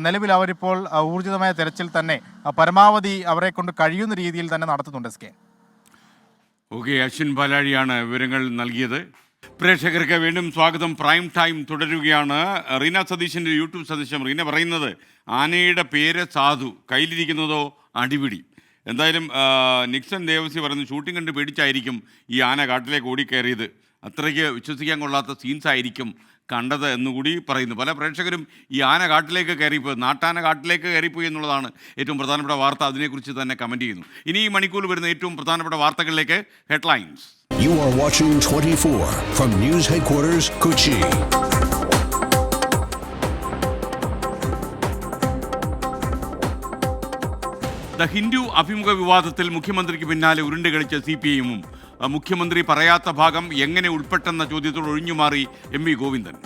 നിലവിൽ അവരിപ്പോൾ ഊർജിതമായ തെരച്ചിൽ തന്നെ പരമാവധി അവരെ കൊണ്ട് കഴിയുന്ന രീതിയിൽ തന്നെ നടത്തുന്നുണ്ട്. ഓക്കെ, അശ്വിൻ പാലാഴിയാണ് വിവരങ്ങൾ നൽകിയത്. പ്രേക്ഷകർക്ക് വീണ്ടും സ്വാഗതം. പ്രൈം ടൈം തുടരുകയാണ്. റീന സതീശൻ്റെ യൂട്യൂബ് സന്ദേശം. റീന പറയുന്നത് ആനയുടെ പേര് സാധു, കയ്യിലിരിക്കുന്നതോ അടിപിടി. എന്തായാലും നിക്സൺ ദേവസി പറയുന്നു ഷൂട്ടിംഗ് കണ്ട് പേടിച്ചായിരിക്കും ഈ ആന കാട്ടിലേക്ക് ഓടിക്കയറിയത്, അത്രയ്ക്ക് വിശ്വസിക്കാൻ കൊള്ളാത്ത സീൻസ് ആയിരിക്കും കണ്ടത് എന്നുകൂടി പറയുന്നു. പല പ്രേക്ഷകരും ഈ ആന കാട്ടിലേക്ക് കയറിപ്പോയി, നാട്ടാന കാട്ടിലേക്ക് കയറിപ്പോയി എന്നുള്ളതാണ് ഏറ്റവും പ്രധാനപ്പെട്ട വാർത്ത. അതിനെക്കുറിച്ച് തന്നെ കമൻറ്റ് ചെയ്യുന്നു. ഇനി ഈ മണിക്കൂറിൽ വരുന്ന ഏറ്റവും പ്രധാനപ്പെട്ട വാർത്തകളിലേക്ക് headlines. You are watching 24 from News Headquarters, Kochi. The Hindu അഭിമുഖ വിവാദത്തിൽ മുഖ്യമന്ത്രിക്ക് പിന്നാലെ ഉരുണ്ടുകളിച്ച CPIയും മുഖ്യമന്ത്രി പറയാത്ത ഭാഗം എങ്ങനെ ഉൾപ്പെട്ടെന്ന ചോദ്യത്തോട് ഒഴിഞ്ഞുമാറി MV ഗോവിന്ദൻ.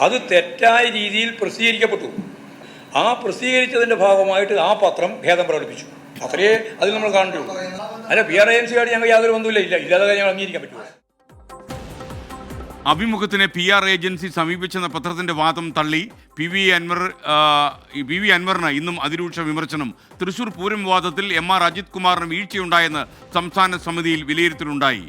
അത് തെറ്റായ രീതിയിൽ പ്രസിദ്ധീകരിക്കപ്പെട്ടു. ആ പ്രസിദ്ധീകരിച്ചതിന്റെ ഭാഗമായിട്ട് ആ പത്രം ഭേദം പ്രകടിപ്പിച്ചു. അത്രയേ അതിൽ നമ്മൾ കാണുള്ളൂ. അല്ല, PR ഏജൻസിയായിട്ട് ഞങ്ങൾ യാതൊരു ബന്ധമില്ല, ഇല്ലാതെ ഞങ്ങൾ അംഗീകരിക്കാൻ പറ്റുമോ? അഭിമുഖത്തിന് PR ഏജൻസി സമീപിച്ചെന്ന പത്രത്തിന്റെ വാദം തള്ളി PV അൻവറിന് ഇന്നും അതിരൂക്ഷ വിമർശനം. തൃശൂർ പൂരം വിവാദത്തിൽ MR അജിത് കുമാറിന് വീഴ്ചയുണ്ടായെന്ന് സംസ്ഥാന സമിതിയിൽ വിലയിരുത്തലുണ്ടായി.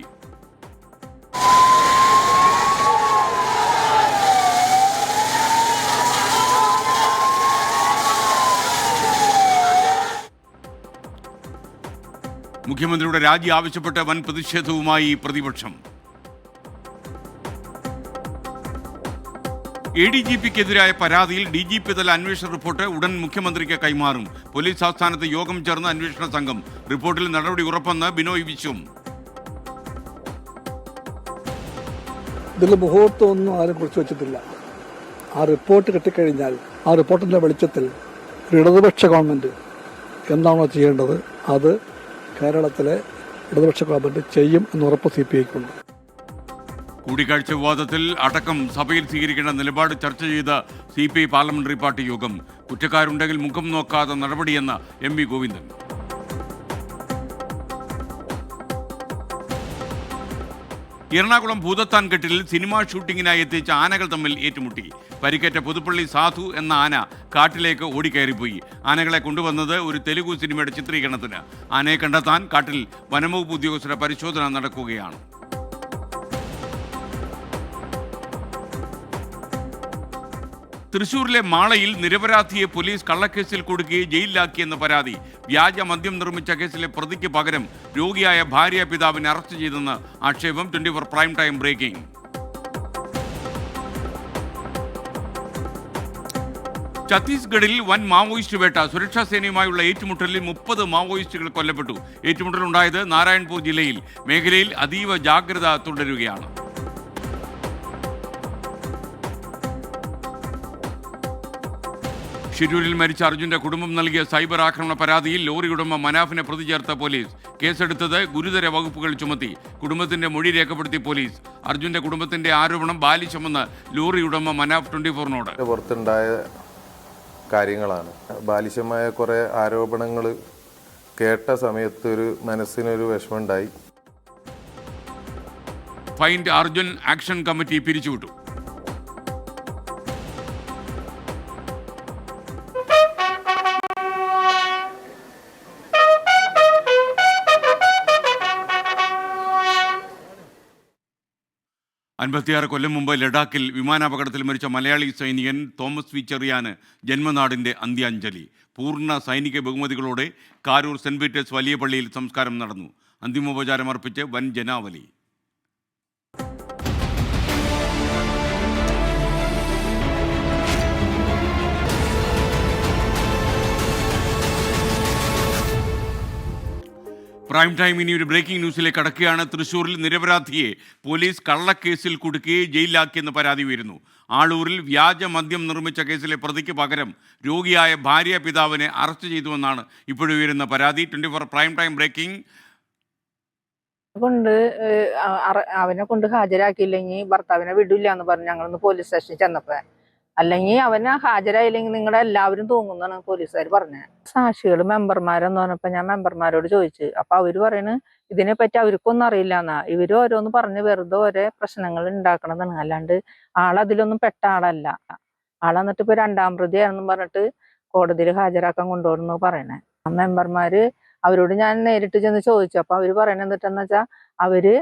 മുഖ്യമന്ത്രിയുടെ രാജി ആവശ്യപ്പെട്ട് വൻ പ്രതിഷേധവുമായി പ്രതിപക്ഷം. ADGPക്കെതിരായ പരാതിയിൽ DGP തല അന്വേഷണ റിപ്പോർട്ട് ഉടൻ മുഖ്യമന്ത്രിക്ക് കൈമാറും. പോലീസ് ആസ്ഥാനത്ത് യോഗം ചേർന്ന അന്വേഷണ സംഘം. റിപ്പോർട്ടിൽ നടപടി ഉറപ്പെന്ന് ബിനോയ് വിശ്വം. ഇതിൽ മുഹൂർത്തമൊന്നും ആരും കുറിച്ച് വെച്ചിട്ടില്ല. ആ റിപ്പോർട്ട് കിട്ടിക്കഴിഞ്ഞാൽ ആ റിപ്പോർട്ടിന്റെ വെളിച്ചത്തിൽ ഇടതുപക്ഷ ഗവൺമെന്റ് എന്താണോ ചെയ്യേണ്ടത് അത് കേരളത്തിലെ ഇടതുപക്ഷ ഗവൺമെന്റ് ചെയ്യും എന്ന് ഉറപ്പ് CPIക്കുണ്ട്. കൂടിക്കാഴ്ച വിവാദത്തിൽ അടക്കം സഭയിൽ സ്വീകരിക്കേണ്ട നിലപാട് ചർച്ച ചെയ്ത CPI പാർലമെന്ററി പാർട്ടി യോഗം. കുറ്റക്കാരുണ്ടെങ്കിൽ മുഖം നോക്കാതെ നടപടിയെന്ന് MV ഗോവിന്ദൻ. എറണാകുളം ഭൂതത്താൻകെട്ടിൽ സിനിമാ ഷൂട്ടിങ്ങിനായി എത്തിച്ച ആനകൾ തമ്മിൽ ഏറ്റുമുട്ടി. പരിക്കേറ്റ പുതുപ്പള്ളി സാധു എന്ന ആന കാട്ടിലേക്ക് ഓടിക്കയറിപ്പോയി. ആനകളെ കൊണ്ടുവന്നത് ഒരു തെലുഗു സിനിമയുടെ ചിത്രീകരണത്തിന്. ആനയെ കണ്ടെത്താൻ കാട്ടിൽ വനംവകുപ്പ് ഉദ്യോഗസ്ഥരുടെ പരിശോധന നടക്കുകയാണ്. തൃശൂരിലെ മാളയിൽ നിരപരാധിയെ പോലീസ് കള്ളക്കേസിൽ കുടുക്കി ജയിലിലാക്കിയെന്ന പരാതി. വ്യാജ മദ്യം നിർമ്മിച്ച കേസിലെ പ്രതിക്ക് പകരം രോഗിയായ ഭാര്യ പിതാവിനെ അറസ്റ്റ് ചെയ്തെന്ന് ആക്ഷേപം. 24 പ്രൈം ടൈം ബ്രേക്കിംഗ്. ഛത്തീസ്ഗഡിൽ വൻ മാവോയിസ്റ്റ് വേട്ട. സുരക്ഷാ സേനയുമായുള്ള ഏറ്റുമുട്ടലിൽ 30 മാവോയിസ്റ്റുകൾ കൊല്ലപ്പെട്ടു. ഏറ്റുമുട്ടലുണ്ടായത് നാരായൺപൂർ ജില്ലയിൽ. മേഖലയിൽ അതീവ ജാഗ്രത തുടരുകയാണ്. ഷിരൂരിൽ മരിച്ച അർജുന്റെ കുടുംബം നൽകിയ സൈബർ ആക്രമണ പരാതിയിൽ ലോറി ഉടമ മനാഫിനെ പ്രതി ചേർത്ത പോലീസ്. കേസെടുത്തത് ഗുരുതര വകുപ്പുകൾ ചുമത്തി. കുടുംബത്തിന്റെ മൊഴി രേഖപ്പെടുത്തി പോലീസ്. അർജുന്റെ കുടുംബത്തിന്റെ ആരോപണം ബാലിശമെന്ന് ലോറി ഉടമ മനാഫ് 24നോട്. പുറത്തുണ്ടായ കാര്യങ്ങളാണ്. ബാലിശമായ കുറേ ആരോപണങ്ങൾ കേട്ട സമയത്ത് മനസ്സിനൊരു വിഷമമുണ്ടായി. ഫൈൻഡ് അർജുൻ ആക്ഷൻ കമ്മിറ്റി പിരിച്ചുവിട്ടു. അൻപത്തിയാറ് കൊല്ലം മുമ്പ് ലഡാക്കിൽ വിമാനാപകടത്തിൽ മരിച്ച മലയാളി സൈനികൻ തോമസ് വി ചെറിയാന് ജന്മനാടിൻ്റെ അന്ത്യാഞ്ജലി. പൂർണ്ണ സൈനിക ബഹുമതികളോടെ കാരൂർ സെന്റ് പീറ്റേഴ്സ് വലിയ പള്ളിയിൽ സംസ്കാരം നടന്നു. അന്തിമോപചാരം അർപ്പിച്ച് വൻ ജനാവലി. പ്രൈം ടൈം ഇനി ഒരു ബ്രേക്കിംഗ് ന്യൂസിലേക്ക് കടക്കുകയാണ്. തൃശ്ശൂരിൽ നിരപരാധിയെ പോലീസ് കള്ളക്കേസിൽ കുടുക്കി ജയിലിലാക്കിയെന്ന് പരാതി ഉയരുന്നു. ആളൂരിൽ വ്യാജ മദ്യം നിർമ്മിച്ച കേസിലെ പ്രതിക്ക് പകരം രോഗിയായ ഭാര്യ പിതാവിനെ അറസ്റ്റ് ചെയ്തുവെന്നാണ് ഇപ്പോഴും ഉയരുന്ന പരാതി. 24 പ്രൈം ടൈം ബ്രേക്കിംഗ്. അവനെ കൊണ്ട് ഹാജരാക്കിയില്ലെങ്കിൽ ഭർത്താവിനെ വിടില്ല എന്ന് പറഞ്ഞ് ഞങ്ങളൊന്ന് പോലീസ് സ്റ്റേഷനിൽ ചെന്നപ്പോ, അല്ലെങ്കിൽ അവന് ഹാജരായില്ലെങ്കിൽ നിങ്ങളുടെ എല്ലാവരും തൂങ്ങുന്നാണ് പോലീസുകാർ പറഞ്ഞത്. സാക്ഷികൾ മെമ്പർമാരെന്ന് പറഞ്ഞപ്പോ ഞാൻ മെമ്പർമാരോട് ചോദിച്ചു. അപ്പൊ അവര് പറയുന്നത് ഇതിനെപ്പറ്റി അവർക്കൊന്നും അറിയില്ല എന്നാ. ഇവര് ഓരോന്ന് പറഞ്ഞ് വെറുതെ ഓരോ പ്രശ്നങ്ങൾ ഉണ്ടാക്കണതാണ്. അല്ലാണ്ട് ആളതിലൊന്നും പെട്ട ആളല്ല. ആളെന്നിട്ട് ഇപ്പൊ 2ാം പ്രതിയാണെന്നും പറഞ്ഞിട്ട് കോടതിയിൽ ഹാജരാക്കാൻ കൊണ്ടുപോകുന്നു പറയണേ. ആ മെമ്പർമാര് അവരോട് ഞാൻ നേരിട്ട് ചെന്ന് ചോദിച്ചു. അപ്പൊ അവര് പറയണത് എന്നിട്ടെന്ന് വെച്ചാ അവര്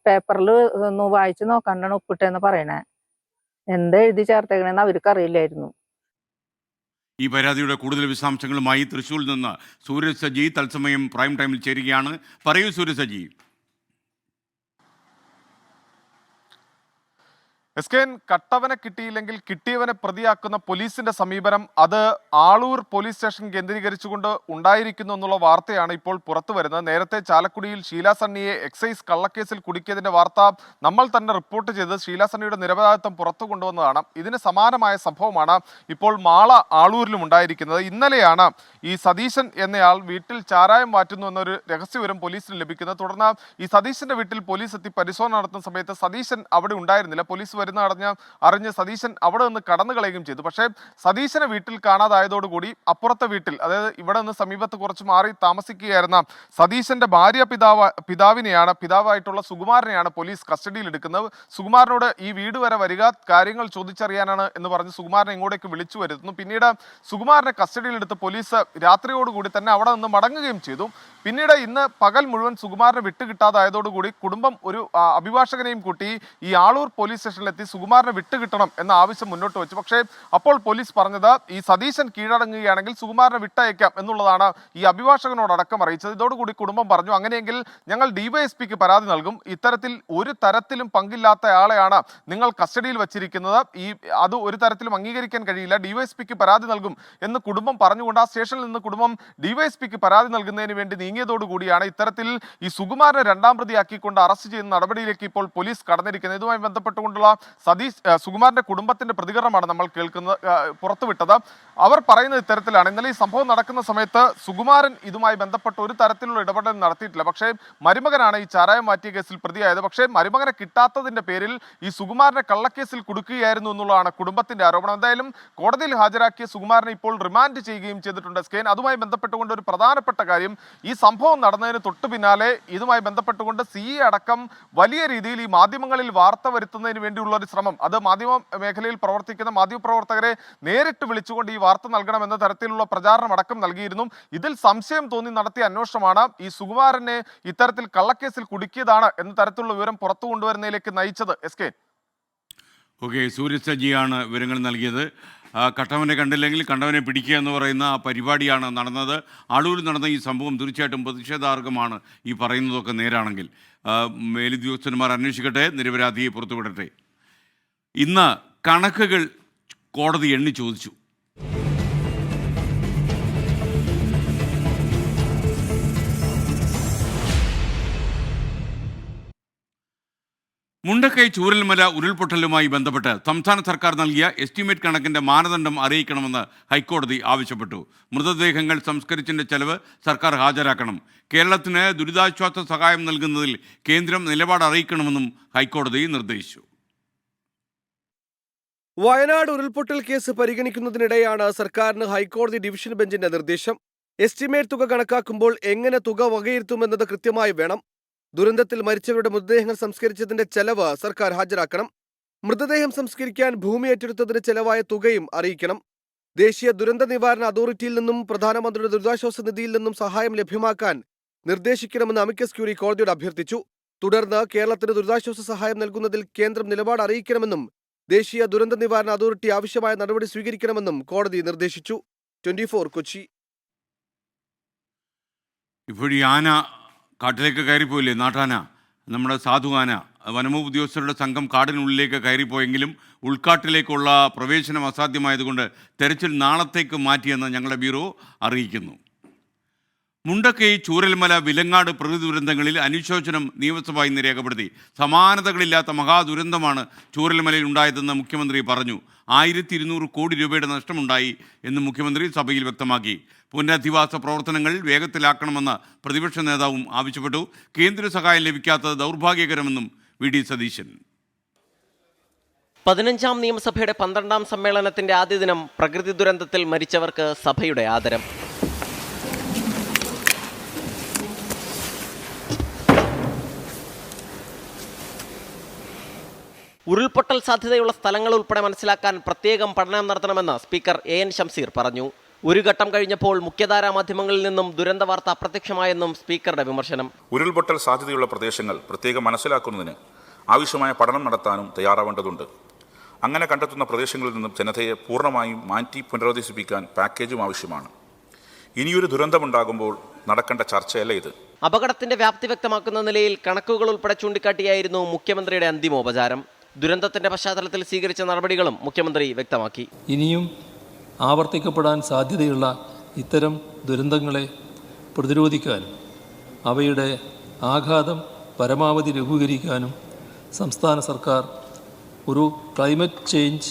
പേപ്പറിൽ ഒന്ന് വായിച്ചു നോക്കാണ്ടാണ് ഒപ്പിട്ടെന്ന് പറയണേ. എന്താ എഴുതി ചേർത്തേക്കണെന്ന് അവർക്ക് അറിയില്ലായിരുന്നു. ഈ പരാതിയുടെ കൂടുതൽ വിശദാംശങ്ങളുമായി തൃശ്ശൂരിൽ നിന്ന് സൂരജ് സജി തത്സമയം പ്രൈം ടൈമിൽ ചേരുകയാണ്. പറയൂ സൂരജ് സജി. എസ്കേൻ, കട്ടവനെ കിട്ടിയില്ലെങ്കിൽ കിട്ടിയവനെ പ്രതിയാക്കുന്ന പോലീസിന്റെ സമീപനം അത് ആളൂർ പോലീസ് സ്റ്റേഷൻ കേന്ദ്രീകരിച്ചുകൊണ്ട് ഉണ്ടായിരിക്കുന്നു എന്നുള്ള വാർത്തയാണ് ഇപ്പോൾ പുറത്തു വരുന്നത്. നേരത്തെ ചാലക്കുടിയിൽ ഷീല സണ്ണിയെ എക്സൈസ് കള്ളക്കേസിൽ കുടുക്കിയതിന്റെ വാർത്ത നമ്മൾ തന്നെ റിപ്പോർട്ട് ചെയ്ത് ഷീല സണ്ണിയുടെ നിരപരാധിത്വം പുറത്തു കൊണ്ടുവന്നതാണ്. ഇതിന് സമാനമായ സംഭവമാണ് ഇപ്പോൾ മാള ആളൂരിലും ഉണ്ടായിരിക്കുന്നത്. ഇന്നലെയാണ് ഈ സതീശൻ എന്നയാൾ വീട്ടിൽ ചാരായം മാറ്റുന്നു എന്നൊരു രഹസ്യവിവരം പോലീസിന് ലഭിക്കുന്നത്. തുടർന്ന് ഈ സതീശന്റെ വീട്ടിൽ പോലീസ് എത്തി പരിശോധന നടത്തുന്ന സമയത്ത് സതീശൻ അവിടെ ഉണ്ടായിരുന്നില്ല. പോലീസ് അറിഞ്ഞ് സതീശൻ അവിടെ നിന്ന് കടന്നു കളയുകയും ചെയ്തു. പക്ഷേ സതീശനെ വീട്ടിൽ കാണാതായതോടുകൂടി അപ്പുറത്തെ വീട്ടിൽ, അതായത് ഇവിടെ നിന്ന് സമീപത്ത് കുറച്ച് മാറി താമസിക്കുകയായിരുന്ന സതീശന്റെ പിതാവായിട്ടുള്ള സുകുമാരനെയാണ് പോലീസ് കസ്റ്റഡിയിൽ എടുക്കുന്നത്. സുകുമാരനോട് ഈ വീട് വരെ വരിക, കാര്യങ്ങൾ ചോദിച്ചറിയാനാണ് എന്ന് പറഞ്ഞ് സുകുമാരനെ ഇങ്ങോട്ടേക്ക് വിളിച്ചു വരുത്തുന്നു. പിന്നീട് സുകുമാരനെ കസ്റ്റഡിയിലെടുത്ത് പോലീസ് രാത്രിയോടുകൂടി തന്നെ അവിടെ നിന്ന് മടങ്ങുകയും ചെയ്തു. പിന്നീട് ഇന്ന് പകൽ മുഴുവൻ സുകുമാരനെ വിട്ടുകിട്ടാതായതോടുകൂടി കുടുംബം ഒരു അഭിഭാഷകനെയും കൂട്ടി ഈ ആളൂർ പോലീസ് സ്റ്റേഷനിലെത്തി സുകുമാരനെ വിട്ടുകിട്ടണം എന്ന ആവശ്യം മുന്നോട്ട് വെച്ചു. പക്ഷേ അപ്പോൾ പോലീസ് പറഞ്ഞത് ഈ സതീശൻ കീഴടങ്ങുകയാണെങ്കിൽ സുകുമാരനെ വിട്ടയക്കാം എന്നുള്ളതാണ് ഈ അഭിഭാഷകനോടക്കം അറിയിച്ചത്. ഇതോടുകൂടി കുടുംബം പറഞ്ഞു, അങ്ങനെയെങ്കിൽ ഞങ്ങൾ ഡിവൈഎസ്പിക്ക് പരാതി നൽകും. ഇത്തരത്തിൽ ഒരു തരത്തിലും പങ്കില്ലാത്ത ആളെയാണ് നിങ്ങൾ കസ്റ്റഡിയിൽ വച്ചിരിക്കുന്നത്, അത് ഒരു തരത്തിലും അംഗീകരിക്കാൻ കഴിയില്ല, ഡിവൈഎസ്പിക്ക് പരാതി നൽകും എന്ന് കുടുംബം പറഞ്ഞുകൊണ്ട് ആ സ്റ്റേഷനിൽ നിന്ന് കുടുംബം ഡിവൈഎസ്പിക്ക് പരാതി നൽകുന്നതിന് വേണ്ടി നീങ്ങിയതോടുകൂടിയാണ് ഇത്തരത്തിൽ ഈ സുകുമാരനെ 2ാം പ്രതിയാക്കിക്കൊണ്ട് അറസ്റ്റ് ചെയ്യുന്ന നടപടിയിലേക്ക് ഇപ്പോൾ പോലീസ് കടന്നിരിക്കുന്നത്. ഇതുമായി ബന്ധപ്പെട്ടുകൊണ്ടുള്ള സുകുമാരന്റെ കുടുംബത്തിന്റെ പ്രതികരണമാണ് നമ്മൾ പുറത്തുവിട്ടത്. അവർ പറയുന്നത് ഇത്തരത്തിലാണ്. ഇന്നലെ ഈ സംഭവം നടക്കുന്ന സമയത്ത് സുകുമാരൻ ഇതുമായി ബന്ധപ്പെട്ട് ഒരു തരത്തിലുള്ള ഇടപെടൽ നടത്തിയിട്ടില്ല. പക്ഷേ മരുമകനാണ് ഈ ചാരായം മാറ്റിയ കേസിൽ പ്രതിയായത്. പക്ഷേ മരുമകനെ കിട്ടാത്തതിന്റെ പേരിൽ ഈ സുകുമാരനെ കള്ളക്കേസിൽ കുടുക്കുകയായിരുന്നു എന്നുള്ളതാണ് കുടുംബത്തിന്റെ ആരോപണം. എന്തായാലും കോടതിയിൽ ഹാജരാക്കിയ സുകുമാരനെ ഇപ്പോൾ റിമാൻഡ് ചെയ്യുകയും ചെയ്തിട്ടുണ്ട്. സ്കെയിൻ, അതുമായി ബന്ധപ്പെട്ടുകൊണ്ട് ഒരു പ്രധാനപ്പെട്ട കാര്യം, ഈ സംഭവം നടന്നതിന് തൊട്ടു പിന്നാലെ ഇതുമായി ബന്ധപ്പെട്ടുകൊണ്ട് CE അടക്കം വലിയ രീതിയിൽ ഈ മാധ്യമങ്ങളിൽ വാർത്ത വരുത്തുന്നതിന് വേണ്ടിയുള്ള ഒരു ശ്രമം, അത് മാധ്യമ മേഖലയിൽ പ്രവർത്തിക്കുന്ന മാധ്യമപ്രവർത്തകരെ നേരിട്ട് വിളിച്ചുകൊണ്ട് ഈ വാർത്ത നൽകണമെന്ന തരത്തിലുള്ള പ്രചാരണം അടക്കം നൽകിയിരുന്നു. ഇതിൽ സംശയം തോന്നി നടത്തിയ അന്വേഷണമാണ് ഈ സുകുമാരനെ ഇത്തരത്തിൽ കള്ളക്കേസിൽ കുടുക്കിയതാണ് എന്ന തരത്തിലുള്ള വിവരം പുറത്തു കൊണ്ടുവരുന്നതിലേക്ക് നയിച്ചത്. എസ്കെ, ഓക്കെ, സൂരജ് സജിയാണ് വിവരങ്ങൾ നൽകിയത്. കട്ടവനെ കണ്ടില്ലെങ്കിൽ കണ്ടവനെ പിടിക്കുക എന്ന് പറയുന്ന ആ പരിപാടിയാണ് നടന്നത്. ആളൂരിൽ നടന്ന ഈ സംഭവം തീർച്ചയായിട്ടും പ്രതിഷേധാർഹമാണ്. ഈ പറയുന്നതൊക്കെ നേരാണെങ്കിൽ മേലുദ്യോഗസ്ഥന്മാർ അന്വേഷിക്കട്ടെ, നിരപരാധിയെ പുറത്തുവിടട്ടെ. ഇന്ന് കണക്കുകൾ കോടതി എണ്ണി ചോദിച്ചു. മുണ്ടക്കൈ ചൂരൽമല ഉരുൾപൊട്ടലുമായി ബന്ധപ്പെട്ട് സംസ്ഥാന സർക്കാർ നൽകിയ എസ്റ്റിമേറ്റ് കണക്കിന്റെ മാനദണ്ഡം അറിയിക്കണമെന്ന് ഹൈക്കോടതി ആവശ്യപ്പെട്ടു. മൃതദേഹങ്ങൾ സംസ്കരിച്ചതിന്റെ ചെലവ് സർക്കാർ ഹാജരാക്കണം. കേരളത്തിന് ദുരിതാശ്വാസ സഹായം നൽകുന്നതിൽ കേന്ദ്രം നിലപാട് അറിയിക്കണമെന്നും ഹൈക്കോടതി നിർദ്ദേശിച്ചു. വയനാട് ഉരുൾപൊട്ടൽ കേസ് പരിഗണിക്കുന്നതിനിടെയാണ് സർക്കാരിന് ഹൈക്കോടതി ഡിവിഷൻ ബെഞ്ചിന്റെ നിർദ്ദേശം. എസ്റ്റിമേറ്റ് തുക കണക്കാക്കുമ്പോൾ എങ്ങനെ തുക വകയിരുത്തുമെന്നത് കൃത്യമായി വേണം. ദുരന്തത്തിൽ മരിച്ചവരുടെ മൃതദേഹങ്ങൾ സംസ്കരിച്ചതിന്റെ ചെലവ് സർക്കാർ ഹാജരാക്കണം. മൃതദേഹം സംസ്കരിക്കാൻ ഭൂമി ഏറ്റെടുത്തതിന് ചെലവായ തുകയും അറിയിക്കണം. ദേശീയ ദുരന്ത നിവാരണ അതോറിറ്റിയിൽ നിന്നും പ്രധാനമന്ത്രിയുടെ ദുരിതാശ്വാസ നിധിയിൽ നിന്നും സഹായം ലഭ്യമാക്കാൻ നിർദ്ദേശിക്കണമെന്ന് അമിക്കസ് ക്യൂറി കോടതിയോട് അഭ്യർത്ഥിച്ചു. തുടർന്ന് കേരളത്തിന് ദുരിതാശ്വാസ സഹായം നൽകുന്നതിൽ കേന്ദ്രം നിലപാട് അറിയിക്കണമെന്നും ദേശീയ ദുരന്ത നിവാരണ അതോറിറ്റി ആവശ്യമായ നടപടി സ്വീകരിക്കണമെന്നും കോടതി നിർദ്ദേശിച്ചു. 24 കൊച്ചി. ഇപ്പോഴീ ആന കാട്ടിലേക്ക് കയറിപ്പോയില്ലേ, നാട്ടാന, നമ്മുടെ സാധു ആന. വനംവകുപ്പ് ഉദ്യോഗസ്ഥരുടെ സംഘം കാടിനുള്ളിലേക്ക് കയറിപ്പോയെങ്കിലും ഉൾക്കാട്ടിലേക്കുള്ള പ്രവേശനം അസാധ്യമായതുകൊണ്ട് തെരച്ചിൽ നാളത്തേക്ക് മാറ്റിയെന്ന് ഞങ്ങളുടെ ബ്യൂറോ അറിയിക്കുന്നു. മുണ്ടക്കൈ ചൂരൽമല വിലങ്ങാട് പ്രകൃതി ദുരന്തങ്ങളിൽ അനുശോചനം നിയമസഭ ഇന്ന് രേഖപ്പെടുത്തി. സമാനതകളില്ലാത്ത മഹാദുരന്തമാണ് ചൂരൽമലയിൽ ഉണ്ടായതെന്ന് മുഖ്യമന്ത്രി പറഞ്ഞു. 1200 കോടി രൂപയുടെ നഷ്ടമുണ്ടായി എന്ന് മുഖ്യമന്ത്രി സഭയിൽ വ്യക്തമാക്കി. പുനരധിവാസ പ്രവർത്തനങ്ങൾ വേഗത്തിലാക്കണമെന്ന് പ്രതിപക്ഷ നേതാവും ആവശ്യപ്പെട്ടു. കേന്ദ്ര സഹായം ലഭിക്കാത്തത് ദൗർഭാഗ്യകരമെന്നും വി.ഡി. സതീശൻ. 15ാം നിയമസഭയുടെ 12ാം സമ്മേളനത്തിന്റെ ആദ്യ ദിനം പ്രകൃതി ദുരന്തത്തിൽ മരിച്ചവർക്ക് സഭയുടെ ആദരം. ഉരുൾപൊട്ടൽ സാധ്യതയുള്ള സ്ഥലങ്ങൾ ഉൾപ്പെടെ മനസ്സിലാക്കാൻ പ്രത്യേകം പഠനം നടത്തണമെന്ന് സ്പീക്കർ A.N. ഷംസീർ പറഞ്ഞു. ഒരു ഘട്ടം കഴിഞ്ഞപ്പോൾ മുഖ്യധാരാ മാധ്യമങ്ങളിൽ നിന്നും ദുരന്ത വാർത്ത അപ്രത്യക്ഷമായെന്നും സ്പീക്കറുടെ വിമർശനം. ഉരുൾപൊട്ടൽ സാധ്യതയുള്ള പ്രദേശങ്ങൾ പ്രത്യേകം മനസ്സിലാക്കുന്നതിന് ആവശ്യമായ പഠനം നടത്താനും തയ്യാറാവേണ്ടതുണ്ട്. അങ്ങനെ കണ്ടെത്തുന്ന പ്രദേശങ്ങളിൽ നിന്നും ജനതയെ പൂർണ്ണമായും മാറ്റി പുനരധിവസിപ്പിക്കാൻ പാക്കേജും ആവശ്യമാണ്. ഇനിയൊരു ദുരന്തമുണ്ടാകുമ്പോൾ നടക്കേണ്ട ചർച്ചയല്ല ഇത്. അപകടത്തിന്റെ വ്യാപ്തി വ്യക്തമാക്കുന്ന നിലയിൽ കണക്കുകൾ ഉൾപ്പെടെ ചൂണ്ടിക്കാട്ടിയായിരുന്നു മുഖ്യമന്ത്രിയുടെ അന്തിമോപചാരം. ദുരന്തത്തിന്റെ പശ്ചാത്തലത്തിൽ സ്വീകരിച്ച നടപടികളും മുഖ്യമന്ത്രി വ്യക്തമാക്കി. ഇനിയും ആവർത്തിക്കപ്പെടാൻ സാധ്യതയുള്ള ഇത്തരം ദുരന്തങ്ങളെ പ്രതിരോധിക്കാനും അവയുടെ ആഘാതം പരമാവധി ലഘൂകരിക്കാനും സംസ്ഥാന സർക്കാർ ഒരു ക്ലൈമറ്റ് ചേഞ്ച്